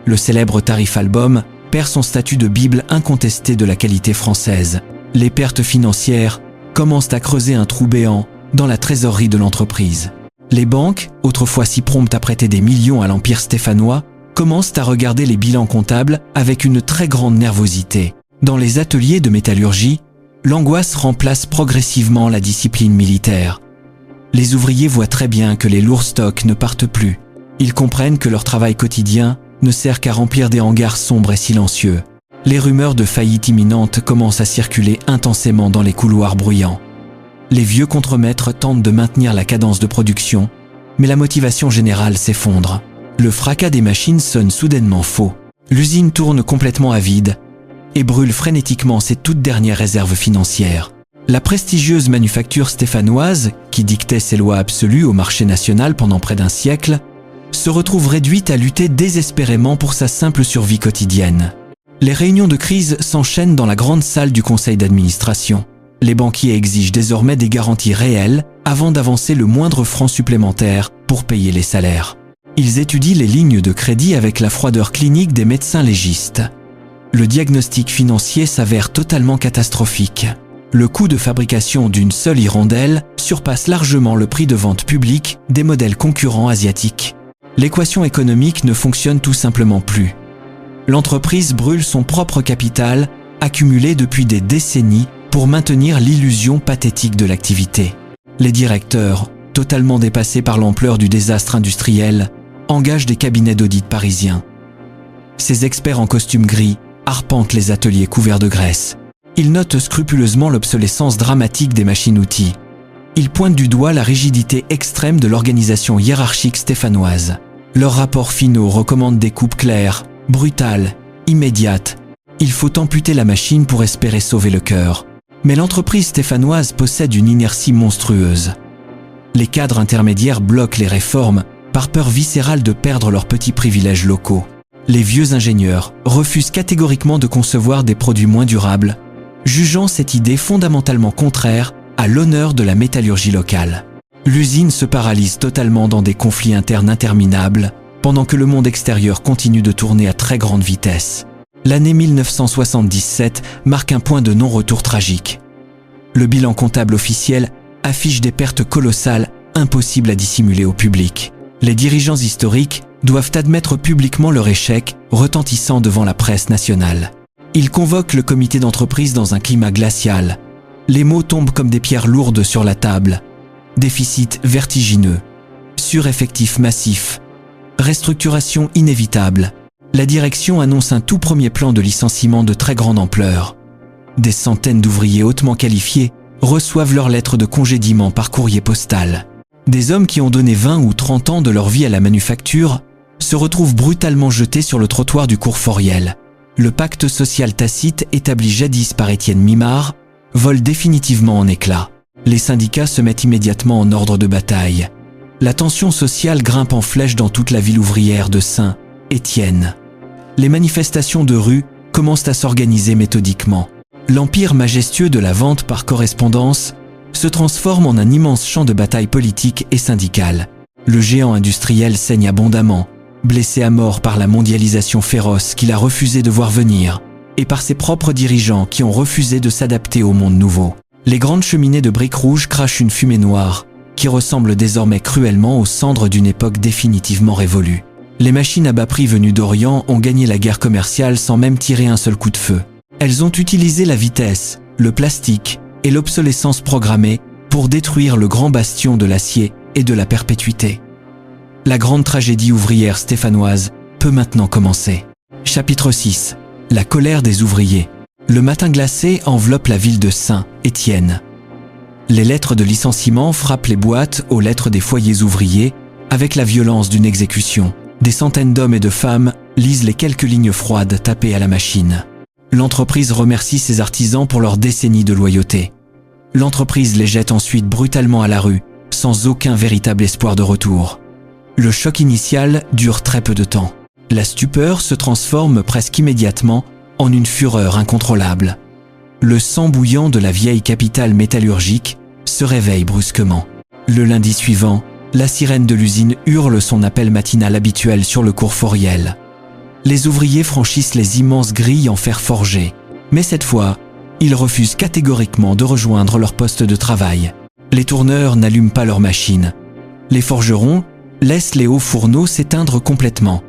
Le célèbre tarif album perd son statut de bible incontesté de la qualité française. Les pertes financières commencent à creuser un trou béant dans la trésorerie de l'entreprise. Les banques, autrefois si promptes à prêter des millions à l'empire stéphanois, commencent à regarder les bilans comptables avec une très grande nervosité. Dans les ateliers de métallurgie, l'angoisse remplace progressivement la discipline militaire. Les ouvriers voient très bien que les lourds stocks ne partent plus. Ils comprennent que leur travail quotidien ne sert qu'à remplir des hangars sombres et silencieux. Les rumeurs de faillite imminente commencent à circuler intensément dans les couloirs bruyants. Les vieux contremaîtres tentent de maintenir la cadence de production, mais la motivation générale s'effondre. Le fracas des machines sonne soudainement faux. L'usine tourne complètement à vide et brûle frénétiquement ses toutes dernières réserves financières. La prestigieuse manufacture stéphanoise, qui dictait ses lois absolues au marché national pendant près d'un siècle, se retrouve réduite à lutter désespérément pour sa simple survie quotidienne. Les réunions de crise s'enchaînent dans la grande salle du conseil d'administration. Les banquiers exigent désormais des garanties réelles avant d'avancer le moindre franc supplémentaire pour payer les salaires. Ils étudient les lignes de crédit avec la froideur clinique des médecins légistes. Le diagnostic financier s'avère totalement catastrophique. Le coût de fabrication d'une seule hirondelle surpasse largement le prix de vente public des modèles concurrents asiatiques. L'équation économique ne fonctionne tout simplement plus. L'entreprise brûle son propre capital, accumulé depuis des décennies, pour maintenir l'illusion pathétique de l'activité. Les directeurs, totalement dépassés par l'ampleur du désastre industriel, engagent des cabinets d'audit parisiens. Ces experts en costume gris arpentent les ateliers couverts de graisse. Ils notent scrupuleusement l'obsolescence dramatique des machines-outils. Ils pointent du doigt la rigidité extrême de l'organisation hiérarchique stéphanoise. Leurs rapports finaux recommandent des coupes claires, brutales, immédiates. Il faut amputer la machine pour espérer sauver le cœur. Mais l'entreprise stéphanoise possède une inertie monstrueuse. Les cadres intermédiaires bloquent les réformes par peur viscérale de perdre leurs petits privilèges locaux. Les vieux ingénieurs refusent catégoriquement de concevoir des produits moins durables, jugeant cette idée fondamentalement contraire à l'honneur de la métallurgie locale. L'usine se paralyse totalement dans des conflits internes interminables, pendant que le monde extérieur continue de tourner à très grande vitesse. L'année 1977 marque un point de non-retour tragique. Le bilan comptable officiel affiche des pertes colossales impossibles à dissimuler au public. Les dirigeants historiques doivent admettre publiquement leur échec, retentissant devant la presse nationale. Ils convoquent le comité d'entreprise dans un climat glacial. Les mots tombent comme des pierres lourdes sur la table. Déficit vertigineux, sureffectif massif, restructuration inévitable. La direction annonce un tout premier plan de licenciement de très grande ampleur. Des centaines d'ouvriers hautement qualifiés reçoivent leurs lettres de congédiement par courrier postal. Des hommes qui ont donné 20 ou 30 ans de leur vie à la manufacture se retrouvent brutalement jetés sur le trottoir du cours Foriel. Le pacte social tacite établi jadis par Étienne Mimard vole définitivement en éclats. Les syndicats se mettent immédiatement en ordre de bataille. La tension sociale grimpe en flèche dans toute la ville ouvrière de Saint-Étienne. Les manifestations de rue commencent à s'organiser méthodiquement. L'empire majestueux de la vente par correspondance se transforme en un immense champ de bataille politique et syndicale. Le géant industriel saigne abondamment, blessé à mort par la mondialisation féroce qu'il a refusé de voir venir, et par ses propres dirigeants qui ont refusé de s'adapter au monde nouveau. Les grandes cheminées de briques rouges crachent une fumée noire, qui ressemble désormais cruellement aux cendres d'une époque définitivement révolue. Les machines à bas prix venues d'Orient ont gagné la guerre commerciale sans même tirer un seul coup de feu. Elles ont utilisé la vitesse, le plastique et l'obsolescence programmée pour détruire le grand bastion de l'acier et de la perpétuité. La grande tragédie ouvrière stéphanoise peut maintenant commencer. Chapitre 6. La colère des ouvriers. Le matin glacé enveloppe la ville de Saint-Étienne. Les lettres de licenciement frappent les boîtes aux lettres des foyers ouvriers avec la violence d'une exécution. Des centaines d'hommes et de femmes lisent les quelques lignes froides tapées à la machine. L'entreprise remercie ses artisans pour leur décennie de loyauté. L'entreprise les jette ensuite brutalement à la rue, sans aucun véritable espoir de retour. Le choc initial dure très peu de temps. La stupeur se transforme presque immédiatement en une fureur incontrôlable. Le sang bouillant de la vieille capitale métallurgique se réveille brusquement. Le lundi suivant, la sirène de l'usine hurle son appel matinal habituel sur le cours Foriel. Les ouvriers franchissent les immenses grilles en fer forgé, mais cette fois, ils refusent catégoriquement de rejoindre leur poste de travail. Les tourneurs n'allument pas leurs machines. Les forgerons laissent les hauts fourneaux s'éteindre complètement.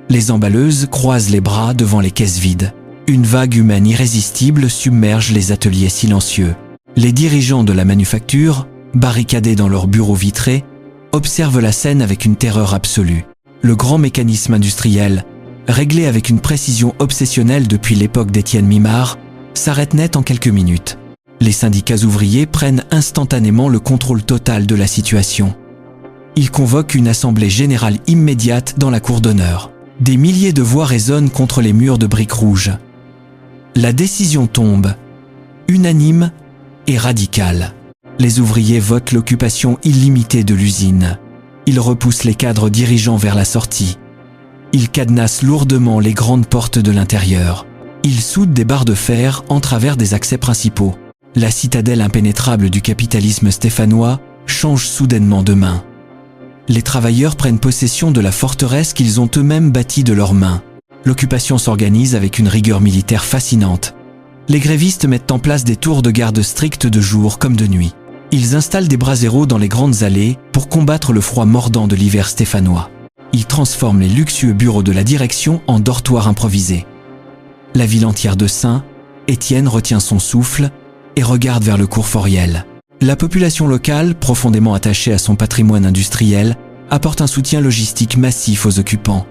Les emballeuses croisent les bras devant les caisses vides. Une vague humaine irrésistible submerge les ateliers silencieux. Les dirigeants de la manufacture, barricadés dans leurs bureaux vitrés, observent la scène avec une terreur absolue. Le grand mécanisme industriel, réglé avec une précision obsessionnelle depuis l'époque d'Étienne Mimard, s'arrête net en quelques minutes. Les syndicats ouvriers prennent instantanément le contrôle total de la situation. Ils convoquent une assemblée générale immédiate dans la cour d'honneur. Des milliers de voix résonnent contre les murs de briques rouges. La décision tombe, unanime et radicale. Les ouvriers votent l'occupation illimitée de l'usine. Ils repoussent les cadres dirigeants vers la sortie. Ils cadenassent lourdement les grandes portes de l'intérieur. Ils soudent des barres de fer en travers des accès principaux. La citadelle impénétrable du capitalisme stéphanois change soudainement de main. Les travailleurs prennent possession de la forteresse qu'ils ont eux-mêmes bâtie de leurs mains. L'occupation s'organise avec une rigueur militaire fascinante. Les grévistes mettent en place des tours de garde strictes de jour comme de nuit. Ils installent des braseros dans les grandes allées pour combattre le froid mordant de l'hiver stéphanois. Il transforme les luxueux bureaux de la direction en dortoirs improvisés. La ville entière de Saint, Étienne retient son souffle et regarde vers le cours Foriel. La population locale, profondément attachée à son patrimoine industriel, apporte un soutien logistique massif aux occupants.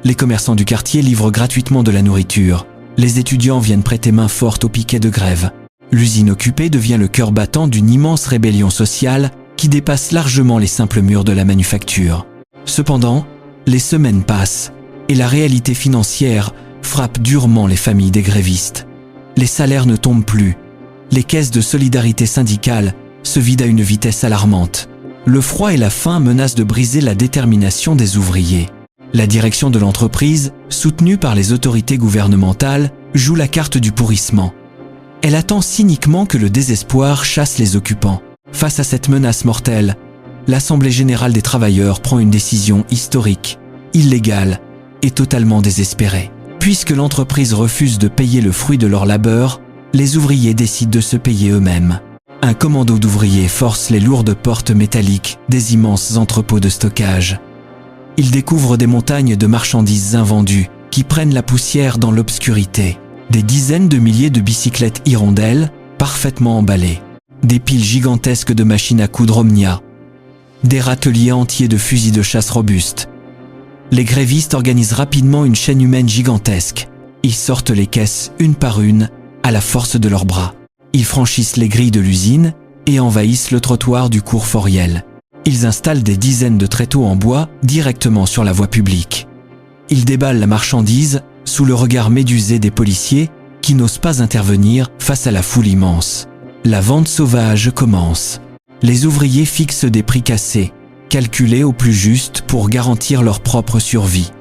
Les commerçants du quartier livrent gratuitement de la nourriture. Les étudiants viennent prêter main forte au piquet de grève. L'usine occupée devient le cœur battant d'une immense rébellion sociale qui dépasse largement les simples murs de la manufacture. Cependant, les semaines passent et la réalité financière frappe durement les familles des grévistes. Les salaires ne tombent plus. Les caisses de solidarité syndicale se vident à une vitesse alarmante. Le froid et la faim menacent de briser la détermination des ouvriers. La direction de l'entreprise, soutenue par les autorités gouvernementales, joue la carte du pourrissement. Elle attend cyniquement que le désespoir chasse les occupants. Face à cette menace mortelle, l'Assemblée générale des travailleurs prend une décision historique, illégale et totalement désespérée. Puisque l'entreprise refuse de payer le fruit de leur labeur, les ouvriers décident de se payer eux-mêmes. Un commando d'ouvriers force les lourdes portes métalliques des immenses entrepôts de stockage. Ils découvrent des montagnes de marchandises invendues qui prennent la poussière dans l'obscurité. Des dizaines de milliers de bicyclettes hirondelles parfaitement emballées. Des piles gigantesques de machines à coudre Omnia. Des râteliers entiers de fusils de chasse robustes. Les grévistes organisent rapidement une chaîne humaine gigantesque. Ils sortent les caisses une par une à la force de leurs bras. Ils franchissent les grilles de l'usine et envahissent le trottoir du cours Foriel. Ils installent des dizaines de tréteaux en bois directement sur la voie publique. Ils déballent la marchandise sous le regard médusé des policiers qui n'osent pas intervenir face à la foule immense. La vente sauvage commence. Les ouvriers fixent des prix cassés, calculés au plus juste pour garantir leur propre survie.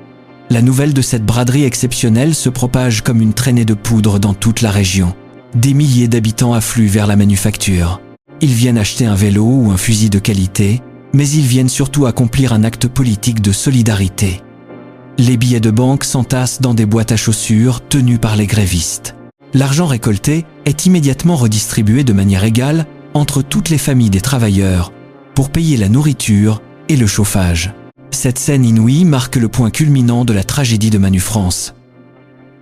La nouvelle de cette braderie exceptionnelle se propage comme une traînée de poudre dans toute la région. Des milliers d'habitants affluent vers la manufacture. Ils viennent acheter un vélo ou un fusil de qualité, mais ils viennent surtout accomplir un acte politique de solidarité. Les billets de banque s'entassent dans des boîtes à chaussures tenues par les grévistes. L'argent récolté est immédiatement redistribué de manière égale entre toutes les familles des travailleurs pour payer la nourriture et le chauffage. Cette scène inouïe marque le point culminant de la tragédie de Manufrance.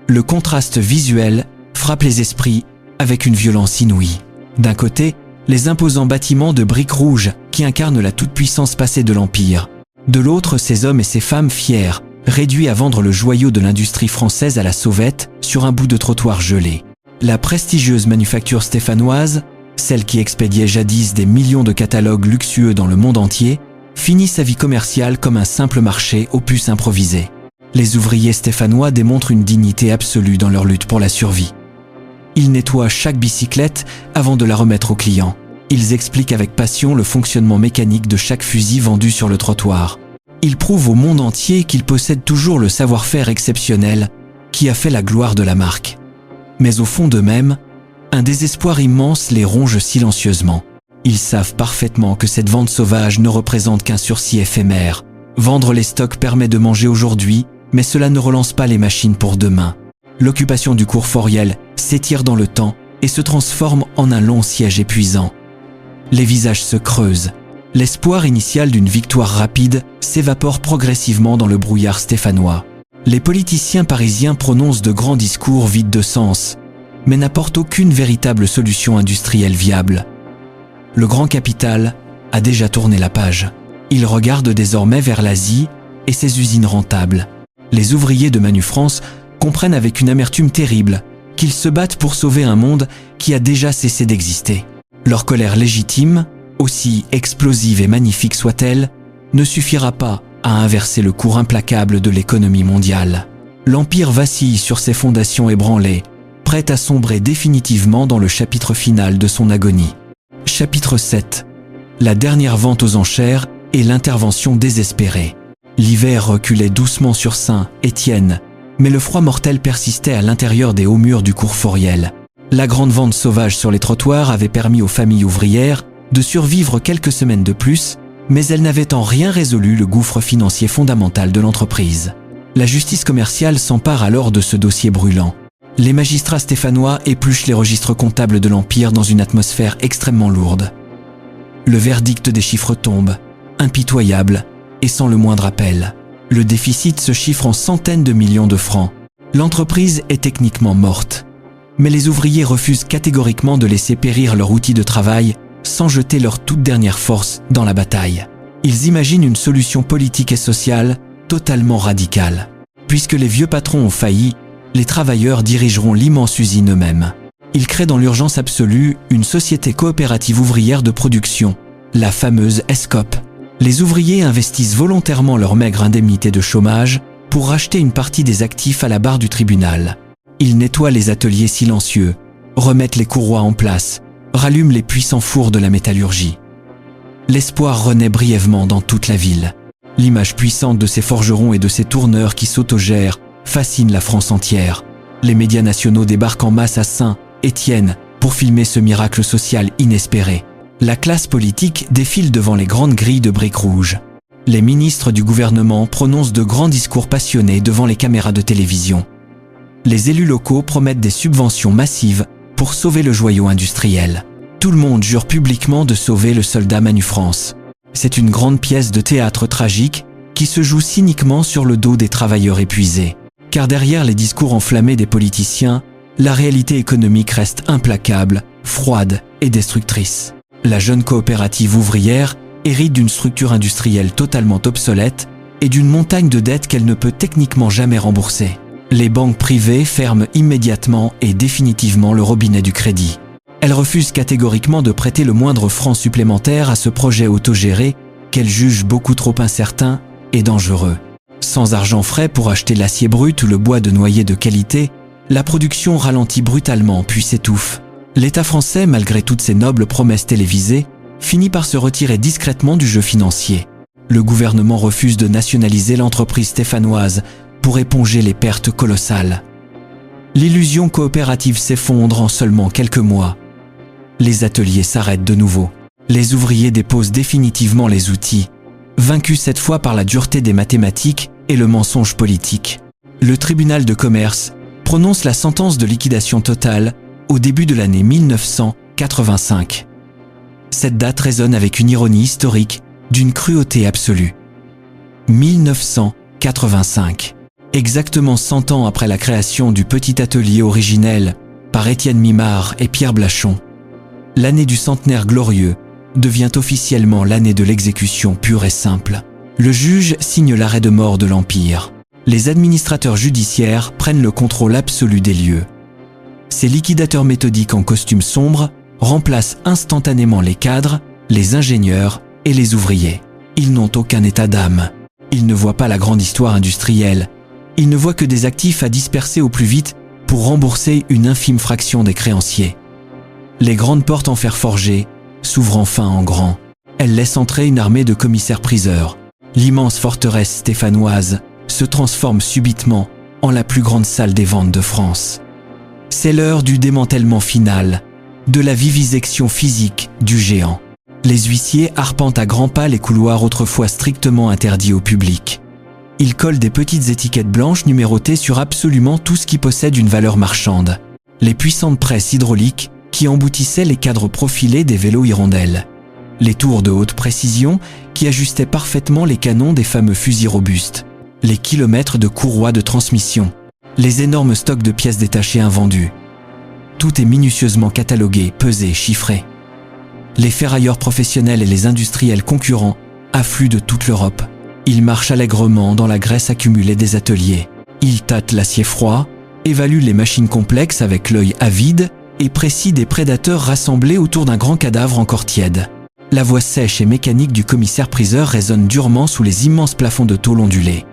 Le contraste visuel frappe les esprits avec une violence inouïe. D'un côté, les imposants bâtiments de briques rouges qui incarnent la toute-puissance passée de l'Empire. De l'autre, ces hommes et ces femmes fiers, réduits à vendre le joyau de l'industrie française à la sauvette sur un bout de trottoir gelé. La prestigieuse manufacture stéphanoise, celle qui expédiait jadis des millions de catalogues luxueux dans le monde entier, finit sa vie commerciale comme un simple marché aux puces improvisées. Les ouvriers stéphanois démontrent une dignité absolue dans leur lutte pour la survie. Ils nettoient chaque bicyclette avant de la remettre aux clients. Ils expliquent avec passion le fonctionnement mécanique de chaque fusil vendu sur le trottoir. Ils prouvent au monde entier qu'ils possèdent toujours le savoir-faire exceptionnel qui a fait la gloire de la marque. Mais au fond d'eux-mêmes, un désespoir immense les ronge silencieusement. Ils savent parfaitement que cette vente sauvage ne représente qu'un sursis éphémère. Vendre les stocks permet de manger aujourd'hui, mais cela ne relance pas les machines pour demain. L'occupation du cours Foriel s'étire dans le temps et se transforme en un long siège épuisant. Les visages se creusent. L'espoir initial d'une victoire rapide s'évapore progressivement dans le brouillard stéphanois. Les politiciens parisiens prononcent de grands discours vides de sens, mais n'apportent aucune véritable solution industrielle viable. Le grand capital a déjà tourné la page. Il regarde désormais vers l'Asie et ses usines rentables. Les ouvriers de Manufrance comprennent avec une amertume terrible qu'ils se battent pour sauver un monde qui a déjà cessé d'exister. Leur colère légitime, aussi explosive et magnifique soit-elle, ne suffira pas à inverser le cours implacable de l'économie mondiale. L'Empire vacille sur ses fondations ébranlées, prêt à sombrer définitivement dans le chapitre final de son agonie. Chapitre 7. La dernière vente aux enchères et l'intervention désespérée. L'hiver reculait doucement sur Saint, Étienne, mais le froid mortel persistait à l'intérieur des hauts murs du cours Foriel. La grande vente sauvage sur les trottoirs avait permis aux familles ouvrières de survivre quelques semaines de plus, mais elle n'avait en rien résolu le gouffre financier fondamental de l'entreprise. La justice commerciale s'empare alors de ce dossier brûlant. Les magistrats stéphanois épluchent les registres comptables de l'Empire dans une atmosphère extrêmement lourde. Le verdict des chiffres tombe, impitoyable et sans le moindre appel. Le déficit se chiffre en centaines de millions de francs. L'entreprise est techniquement morte. Mais les ouvriers refusent catégoriquement de laisser périr leur outil de travail sans jeter leur toute dernière force dans la bataille. Ils imaginent une solution politique et sociale totalement radicale. Puisque les vieux patrons ont failli, les travailleurs dirigeront l'immense usine eux-mêmes. Ils créent dans l'urgence absolue une société coopérative ouvrière de production, la fameuse ESCOP. Les ouvriers investissent volontairement leur maigre indemnité de chômage pour racheter une partie des actifs à la barre du tribunal. Ils nettoient les ateliers silencieux, remettent les courroies en place, rallument les puissants fours de la métallurgie. L'espoir renaît brièvement dans toute la ville. L'image puissante de ces forgerons et de ces tourneurs qui s'autogèrent fascine la France entière. Les médias nationaux débarquent en masse à Saint-Étienne pour filmer ce miracle social inespéré. La classe politique défile devant les grandes grilles de briques rouges. Les ministres du gouvernement prononcent de grands discours passionnés devant les caméras de télévision. Les élus locaux promettent des subventions massives pour sauver le joyau industriel. Tout le monde jure publiquement de sauver le soldat Manu France. C'est une grande pièce de théâtre tragique qui se joue cyniquement sur le dos des travailleurs épuisés. Car derrière les discours enflammés des politiciens, la réalité économique reste implacable, froide et destructrice. La jeune coopérative ouvrière hérite d'une structure industrielle totalement obsolète et d'une montagne de dettes qu'elle ne peut techniquement jamais rembourser. Les banques privées ferment immédiatement et définitivement le robinet du crédit. Elles refusent catégoriquement de prêter le moindre franc supplémentaire à ce projet autogéré qu'elles jugent beaucoup trop incertain et dangereux. Sans argent frais pour acheter l'acier brut ou le bois de noyer de qualité, la production ralentit brutalement puis s'étouffe. L'État français, malgré toutes ses nobles promesses télévisées, finit par se retirer discrètement du jeu financier. Le gouvernement refuse de nationaliser l'entreprise stéphanoise pour éponger les pertes colossales. L'illusion coopérative s'effondre en seulement quelques mois. Les ateliers s'arrêtent de nouveau. Les ouvriers déposent définitivement les outils, vaincus cette fois par la dureté des mathématiques et le mensonge politique. Le tribunal de commerce prononce la sentence de liquidation totale au début de l'année 1985. Cette date résonne avec une ironie historique d'une cruauté absolue. 1985. Exactement 100 ans après la création du petit atelier originel par Étienne Mimard et Pierre Blachon, l'année du centenaire glorieux devient officiellement l'année de l'exécution pure et simple. Le juge signe l'arrêt de mort de l'Empire. Les administrateurs judiciaires prennent le contrôle absolu des lieux. Ces liquidateurs méthodiques en costume sombre remplacent instantanément les cadres, les ingénieurs et les ouvriers. Ils n'ont aucun état d'âme. Ils ne voient pas la grande histoire industrielle. Ils ne voient que des actifs à disperser au plus vite pour rembourser une infime fraction des créanciers. Les grandes portes en fer forgé s'ouvrent enfin en grand. Elles laissent entrer une armée de commissaires-priseurs. L'immense forteresse stéphanoise se transforme subitement en la plus grande salle des ventes de France. C'est l'heure du démantèlement final, de la vivisection physique du géant. Les huissiers arpentent à grands pas les couloirs autrefois strictement interdits au public. Ils collent des petites étiquettes blanches numérotées sur absolument tout ce qui possède une valeur marchande. Les puissantes presses hydrauliques qui emboutissaient les cadres profilés des vélos hirondelles. Les tours de haute précision qui ajustaient parfaitement les canons des fameux fusils robustes. Les kilomètres de courroies de transmission. Les énormes stocks de pièces détachées invendues. Tout est minutieusement catalogué, pesé, chiffré. Les ferrailleurs professionnels et les industriels concurrents affluent de toute l'Europe. Ils marchent allègrement dans la graisse accumulée des ateliers. Ils tâtent l'acier froid, évaluent les machines complexes avec l'œil avide et précis des prédateurs rassemblés autour d'un grand cadavre encore tiède. La voix sèche et mécanique du commissaire-priseur résonne durement sous les immenses plafonds de tôle ondulés.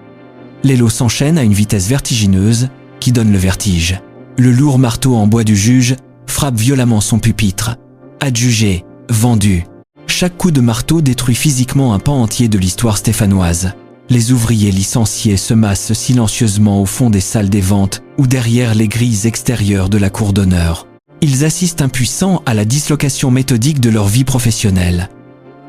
Les lots s'enchaînent à une vitesse vertigineuse qui donne le vertige. Le lourd marteau en bois du juge frappe violemment son pupitre. Adjugé, vendu. Chaque coup de marteau détruit physiquement un pan entier de l'histoire stéphanoise. Les ouvriers licenciés se massent silencieusement au fond des salles des ventes ou derrière les grilles extérieures de la cour d'honneur. Ils assistent impuissants à la dislocation méthodique de leur vie professionnelle.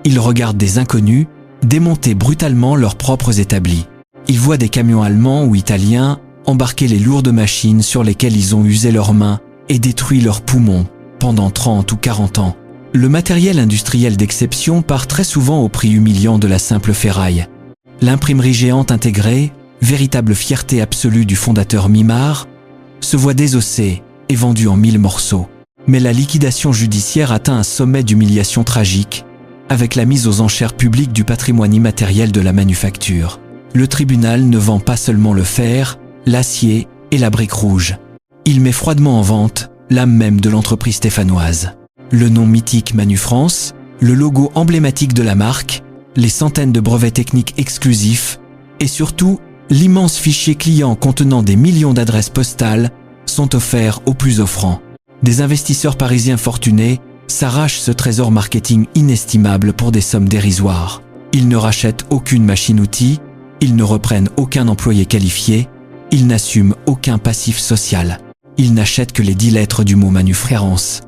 Ils regardent des inconnus démonter brutalement leurs propres établis. Ils voient des camions allemands ou italiens embarquer les lourdes machines sur lesquelles ils ont usé leurs mains et détruit leurs poumons pendant 30 ou 40 ans. Le matériel industriel d'exception part très souvent au prix humiliant de la simple ferraille. L'imprimerie géante intégrée, véritable fierté absolue du fondateur Mimard, se voit désossée et vendue en 1000 morceaux. Mais la liquidation judiciaire atteint un sommet d'humiliation tragique, avec la mise aux enchères publiques du patrimoine immatériel de la manufacture. Le tribunal ne vend pas seulement le fer, l'acier et la brique rouge. Il met froidement en vente l'âme même de l'entreprise stéphanoise. Le nom mythique Manufrance, le logo emblématique de la marque, les centaines de brevets techniques exclusifs et surtout l'immense fichier client contenant des millions d'adresses postales sont offerts aux plus offrants. Des investisseurs parisiens fortunés s'arrachent ce trésor marketing inestimable pour des sommes dérisoires. Ils ne rachètent aucune machine-outil, ils ne reprennent aucun employé qualifié, ils n'assument aucun passif social. Ils n'achètent que les 10 lettres du mot Manufrance.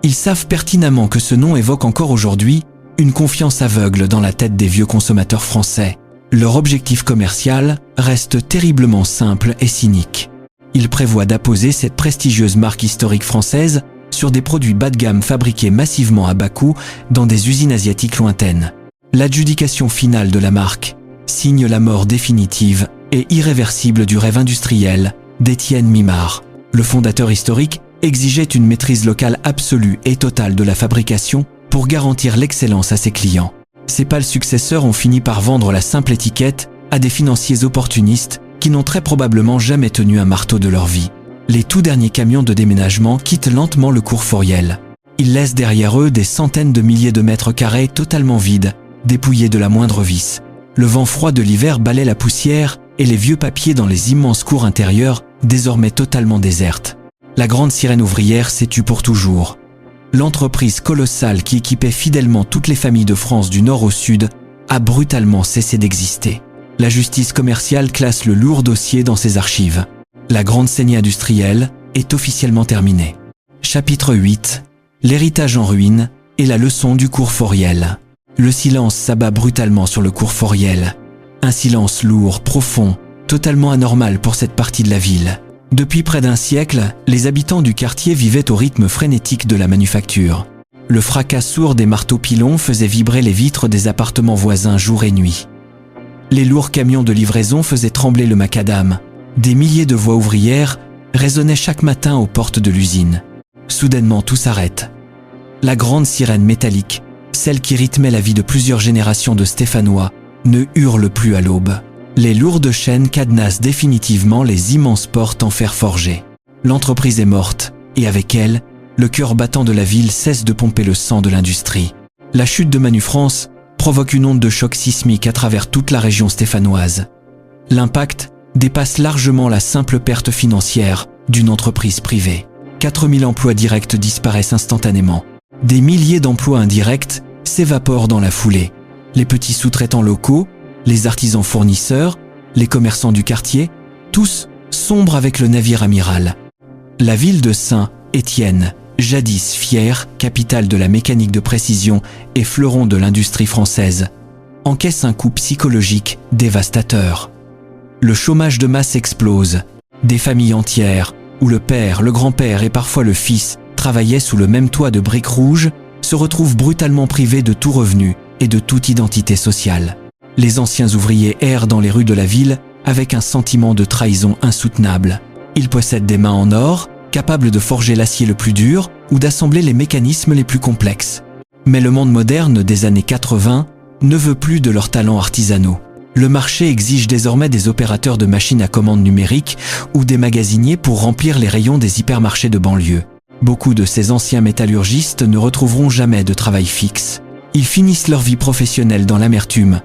Ils savent pertinemment que ce nom évoque encore aujourd'hui une confiance aveugle dans la tête des vieux consommateurs français. Leur objectif commercial reste terriblement simple et cynique. Ils prévoient d'apposer cette prestigieuse marque historique française sur des produits bas de gamme fabriqués massivement à bas coût dans des usines asiatiques lointaines. L'adjudication finale de la marque signe la mort définitive et irréversible du rêve industriel d'Étienne Mimard. Le fondateur historique exigeait une maîtrise locale absolue et totale de la fabrication pour garantir l'excellence à ses clients. Ses pâles successeurs ont fini par vendre la simple étiquette à des financiers opportunistes qui n'ont très probablement jamais tenu un marteau de leur vie. Les tout derniers camions de déménagement quittent lentement le cours Foriel. Ils laissent derrière eux des centaines de milliers de mètres carrés totalement vides, dépouillés de la moindre vis. Le vent froid de l'hiver balaie la poussière et les vieux papiers dans les immenses cours intérieures, désormais totalement désertes. La grande sirène ouvrière s'est tue pour toujours. L'entreprise colossale qui équipait fidèlement toutes les familles de France du nord au sud a brutalement cessé d'exister. La justice commerciale classe le lourd dossier dans ses archives. La grande saignée industrielle est officiellement terminée. Chapitre 8. L'héritage en ruine et la leçon du cours Foriel. Le silence s'abat brutalement sur le cours Foriel. Un silence lourd, profond, totalement anormal pour cette partie de la ville. Depuis près d'un siècle, les habitants du quartier vivaient au rythme frénétique de la manufacture. Le fracas sourd des marteaux-pilons faisait vibrer les vitres des appartements voisins jour et nuit. Les lourds camions de livraison faisaient trembler le macadam. Des milliers de voix ouvrières résonnaient chaque matin aux portes de l'usine. Soudainement, tout s'arrête. La grande sirène métallique, celle qui rythmait la vie de plusieurs générations de Stéphanois, ne hurle plus à l'aube. Les lourdes chaînes cadenassent définitivement les immenses portes en fer forgé. L'entreprise est morte, et avec elle, le cœur battant de la ville cesse de pomper le sang de l'industrie. La chute de Manufrance provoque une onde de choc sismique à travers toute la région stéphanoise. L'impact dépasse largement la simple perte financière d'une entreprise privée. 4000 emplois directs disparaissent instantanément. Des milliers d'emplois indirects s'évaporent dans la foulée. Les petits sous-traitants locaux, les artisans fournisseurs, les commerçants du quartier, tous sombrent avec le navire amiral. La ville de Saint-Étienne, jadis fière, capitale de la mécanique de précision et fleuron de l'industrie française, encaisse un coup psychologique dévastateur. Le chômage de masse explose. Des familles entières, où le père, le grand-père et parfois le fils travaillaient sous le même toit de briques rouges, se retrouvent brutalement privés de tout revenu et de toute identité sociale. Les anciens ouvriers errent dans les rues de la ville avec un sentiment de trahison insoutenable. Ils possèdent des mains en or, capables de forger l'acier le plus dur ou d'assembler les mécanismes les plus complexes. Mais le monde moderne des années 80 ne veut plus de leurs talents artisanaux. Le marché exige désormais des opérateurs de machines à commande numérique ou des magasiniers pour remplir les rayons des hypermarchés de banlieue. Beaucoup de ces anciens métallurgistes ne retrouveront jamais de travail fixe. Ils finissent leur vie professionnelle dans l'amertume,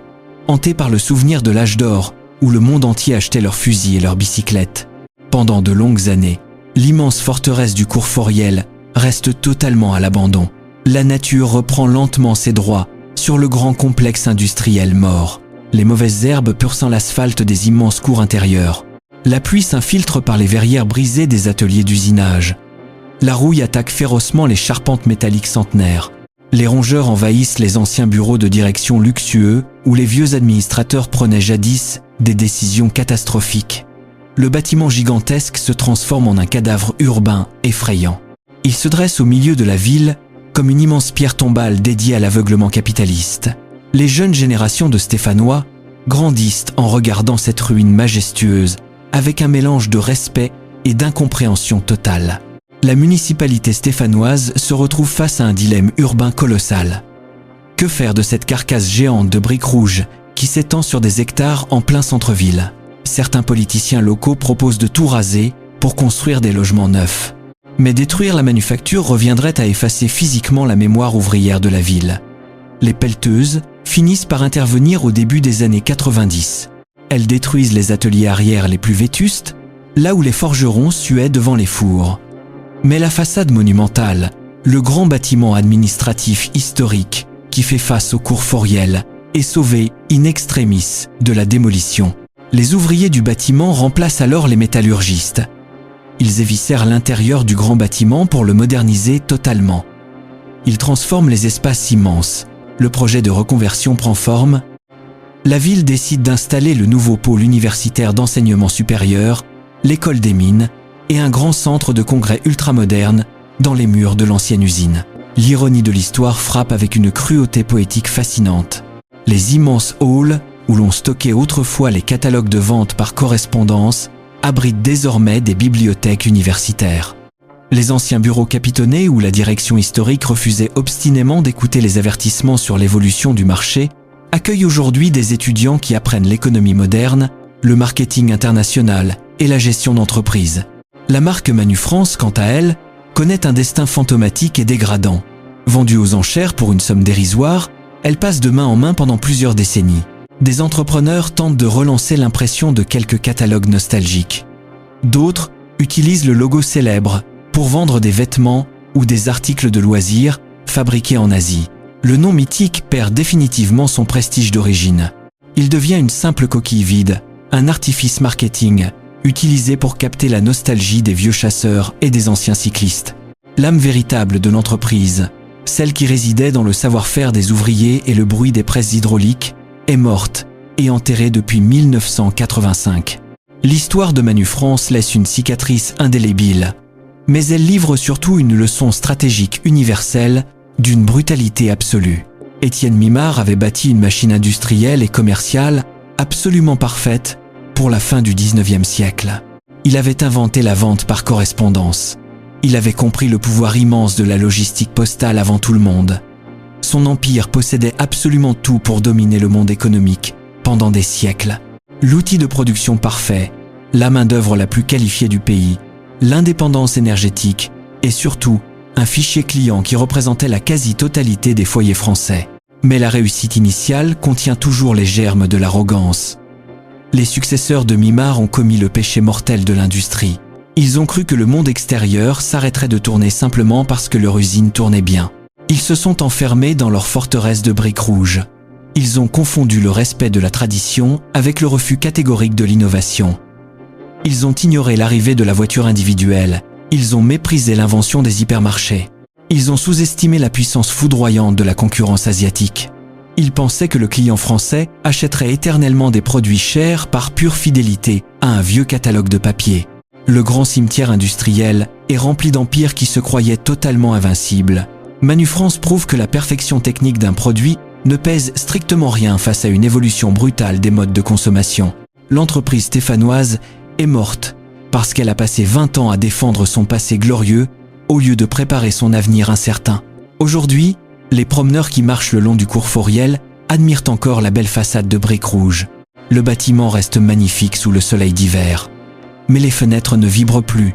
hantés par le souvenir de l'âge d'or où le monde entier achetait leurs fusils et leurs bicyclettes. Pendant de longues années, l'immense forteresse du cours Foriel reste totalement à l'abandon. La nature reprend lentement ses droits sur le grand complexe industriel mort. Les mauvaises herbes purcent l'asphalte des immenses cours intérieurs. La pluie s'infiltre par les verrières brisées des ateliers d'usinage. La rouille attaque férocement les charpentes métalliques centenaires. Les rongeurs envahissent les anciens bureaux de direction luxueux où les vieux administrateurs prenaient jadis des décisions catastrophiques. Le bâtiment gigantesque se transforme en un cadavre urbain effrayant. Il se dresse au milieu de la ville comme une immense pierre tombale dédiée à l'aveuglement capitaliste. Les jeunes générations de Stéphanois grandissent en regardant cette ruine majestueuse avec un mélange de respect et d'incompréhension totale. La municipalité stéphanoise se retrouve face à un dilemme urbain colossal. Que faire de cette carcasse géante de briques rouges qui s'étend sur des hectares en plein centre-ville? Certains politiciens locaux proposent de tout raser pour construire des logements neufs. Mais détruire la manufacture reviendrait à effacer physiquement la mémoire ouvrière de la ville. Les pelleteuses finissent par intervenir au début des années 90. Elles détruisent les ateliers arrière les plus vétustes, là où les forgerons suaient devant les fours. Mais la façade monumentale, le grand bâtiment administratif historique qui fait face au cours Fauriel, est sauvé in extremis de la démolition. Les ouvriers du bâtiment remplacent alors les métallurgistes. Ils évicèrent l'intérieur du grand bâtiment pour le moderniser totalement. Ils transforment les espaces immenses. Le projet de reconversion prend forme. La ville décide d'installer le nouveau pôle universitaire d'enseignement supérieur, l'école des mines et un grand centre de congrès ultramoderne dans les murs de l'ancienne usine. L'ironie de l'histoire frappe avec une cruauté poétique fascinante. Les immenses halls où l'on stockait autrefois les catalogues de vente par correspondance abritent désormais des bibliothèques universitaires. Les anciens bureaux capitonnés où la direction historique refusait obstinément d'écouter les avertissements sur l'évolution du marché accueillent aujourd'hui des étudiants qui apprennent l'économie moderne, le marketing international et la gestion d'entreprise. La marque Manufrance, quant à elle, connaît un destin fantomatique et dégradant. Vendue aux enchères pour une somme dérisoire, elle passe de main en main pendant plusieurs décennies. Des entrepreneurs tentent de relancer l'impression de quelques catalogues nostalgiques. D'autres utilisent le logo célèbre pour vendre des vêtements ou des articles de loisirs fabriqués en Asie. Le nom mythique perd définitivement son prestige d'origine. Il devient une simple coquille vide, un artifice marketing utilisé pour capter la nostalgie des vieux chasseurs et des anciens cyclistes. L'âme véritable de l'entreprise, celle qui résidait dans le savoir-faire des ouvriers et le bruit des presses hydrauliques, est morte et enterrée depuis 1985. L'histoire de Manufrance laisse une cicatrice indélébile, mais elle livre surtout une leçon stratégique universelle d'une brutalité absolue. Étienne Mimard avait bâti une machine industrielle et commerciale absolument parfaite pour la fin du XIXe siècle. Il avait inventé la vente par correspondance. Il avait compris le pouvoir immense de la logistique postale avant tout le monde. Son empire possédait absolument tout pour dominer le monde économique pendant des siècles. L'outil de production parfait, la main-d'œuvre la plus qualifiée du pays, l'indépendance énergétique et surtout un fichier client qui représentait la quasi-totalité des foyers français. Mais la réussite initiale contient toujours les germes de l'arrogance. Les successeurs de Mimard ont commis le péché mortel de l'industrie. Ils ont cru que le monde extérieur s'arrêterait de tourner simplement parce que leur usine tournait bien. Ils se sont enfermés dans leur forteresse de briques rouges. Ils ont confondu le respect de la tradition avec le refus catégorique de l'innovation. Ils ont ignoré l'arrivée de la voiture individuelle. Ils ont méprisé l'invention des hypermarchés. Ils ont sous-estimé la puissance foudroyante de la concurrence asiatique. Ils pensaient que le client français achèterait éternellement des produits chers par pure fidélité à un vieux catalogue de papier. Le grand cimetière industriel est rempli d'empires qui se croyaient totalement invincibles. Manufrance prouve que la perfection technique d'un produit ne pèse strictement rien face à une évolution brutale des modes de consommation. L'entreprise stéphanoise est morte parce qu'elle a passé 20 ans à défendre son passé glorieux au lieu de préparer son avenir incertain. Aujourd'hui, les promeneurs qui marchent le long du cours Fauriel admirent encore la belle façade de briques rouges. Le bâtiment reste magnifique sous le soleil d'hiver. Mais les fenêtres ne vibrent plus,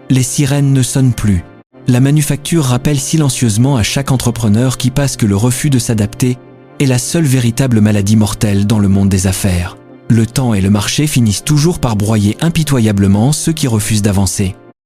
les sirènes ne sonnent plus. La manufacture rappelle silencieusement à chaque entrepreneur qui passe que le refus de s'adapter est la seule véritable maladie mortelle dans le monde des affaires. Le temps et le marché finissent toujours par broyer impitoyablement ceux qui refusent d'avancer.